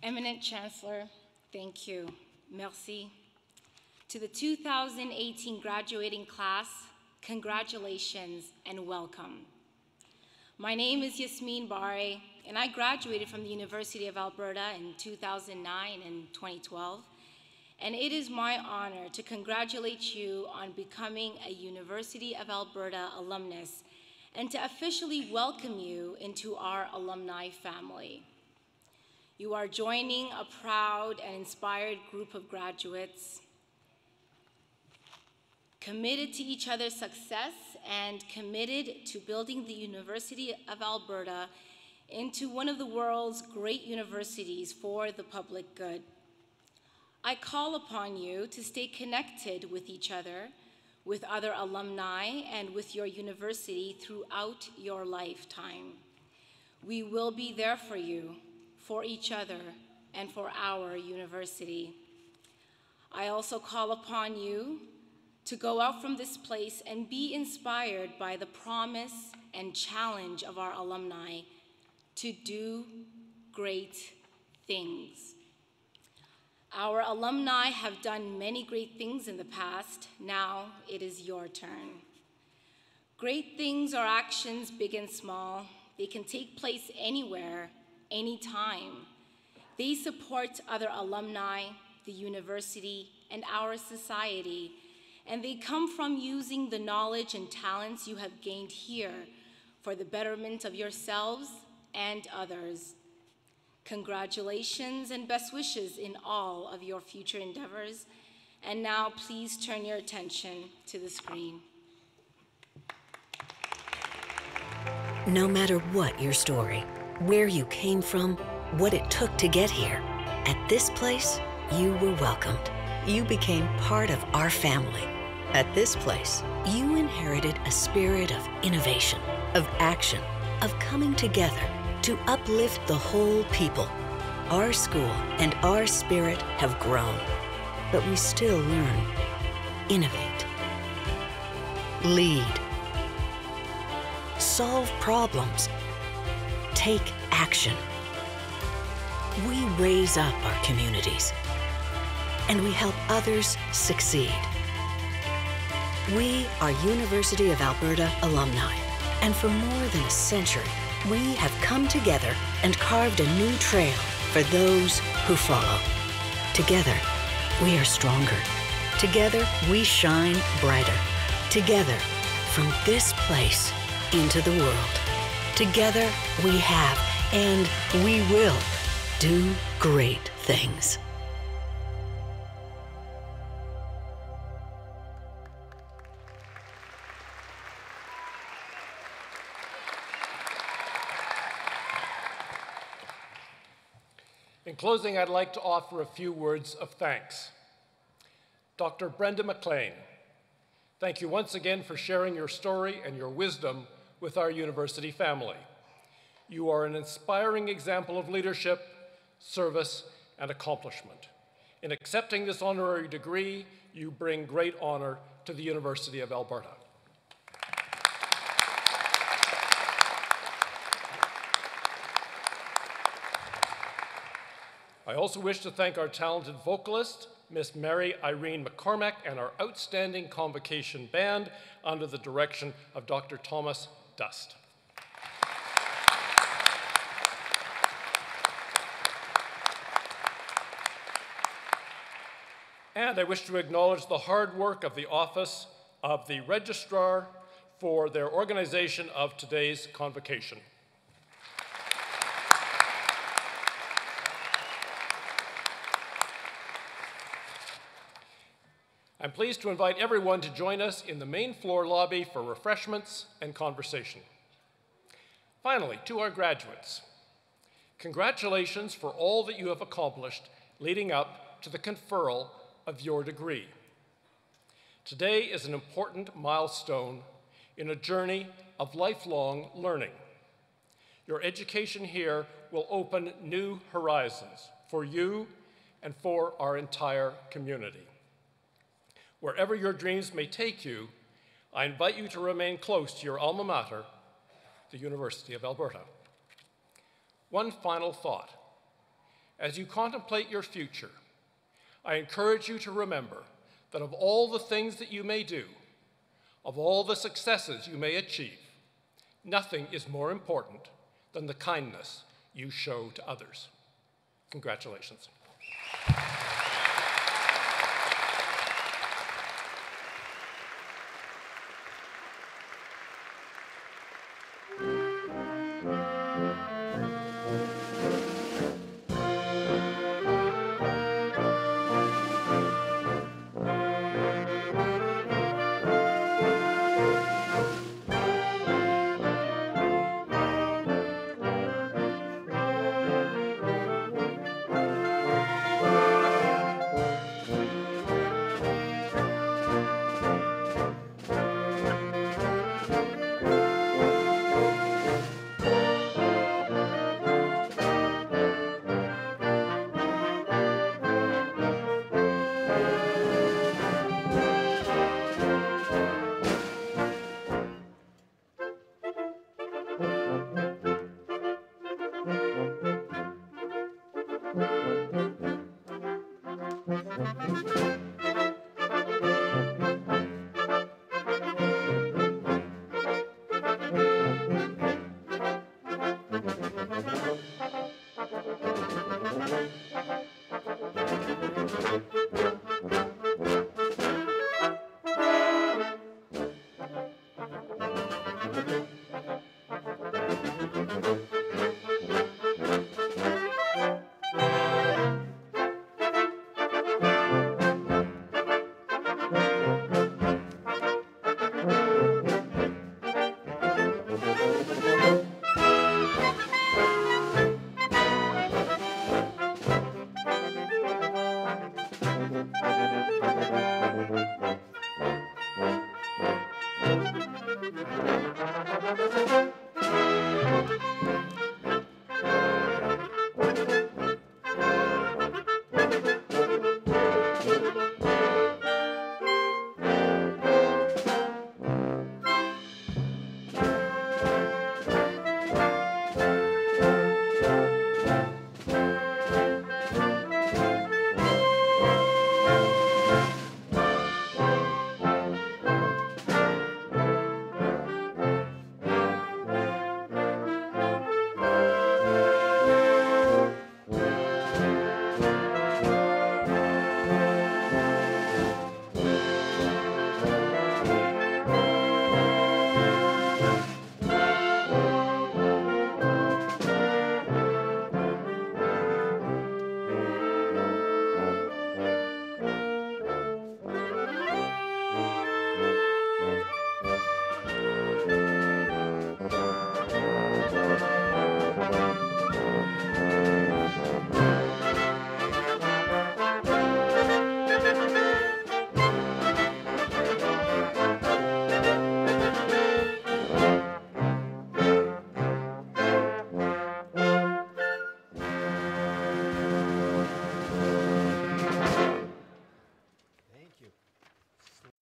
Eminent Chancellor, thank you. Merci. To the 2018 graduating class, congratulations and welcome. My name is Yasmin Bare, and I graduated from the University of Alberta in 2009 and 2012. And it is my honor to congratulate you on becoming a University of Alberta alumnus and to officially welcome you into our alumni family. You are joining a proud and inspired group of graduates committed to each other's success and committed to building the University of Alberta into one of the world's great universities for the public good. I call upon you to stay connected with each other, with other alumni, and with your university throughout your lifetime. We will be there for you, for each other, and for our university. I also call upon you to go out from this place and be inspired by the promise and challenge of our alumni to do great things. Our alumni have done many great things in the past. Now it is your turn. Great things are actions, big and small. They can take place anywhere, anytime. They support other alumni, the university, and our society, and they come from using the knowledge and talents you have gained here for the betterment of yourselves and others. Congratulations and best wishes in all of your future endeavors. And now please turn your attention to the screen. No matter what your story, where you came from, what it took to get here, at this place, you were welcomed. You became part of our family. At this place, you inherited a spirit of innovation, of action, of coming together to uplift the whole people. Our school and our spirit have grown, but we still learn, innovate, lead, solve problems, take action. We raise up our communities, and we help others succeed. We are University of Alberta alumni, and for more than a century, we have come together and carved a new trail for those who follow. Together, we are stronger. Together, we shine brighter. Together, from this place into the world. Together, we have and we will do great things. In closing, I'd like to offer a few words of thanks. Dr. Brenda McLean, thank you once again for sharing your story and your wisdom with our university family. You are an inspiring example of leadership, service, and accomplishment. In accepting this honorary degree, you bring great honor to the University of Alberta. I also wish to thank our talented vocalist, Miss Mary Irene McCormack, and our outstanding Convocation band under the direction of Dr. Thomas Dust. And I wish to acknowledge the hard work of the Office of the Registrar for their organization of today's Convocation. I'm pleased to invite everyone to join us in the main floor lobby for refreshments and conversation. Finally, to our graduates, congratulations for all that you have accomplished leading up to the conferral of your degree. Today is an important milestone in a journey of lifelong learning. Your education here will open new horizons for you and for our entire community. Wherever your dreams may take you, I invite you to remain close to your alma mater, the University of Alberta. One final thought. As you contemplate your future, I encourage you to remember that of all the things that you may do, of all the successes you may achieve, nothing is more important than the kindness you show to others. Congratulations.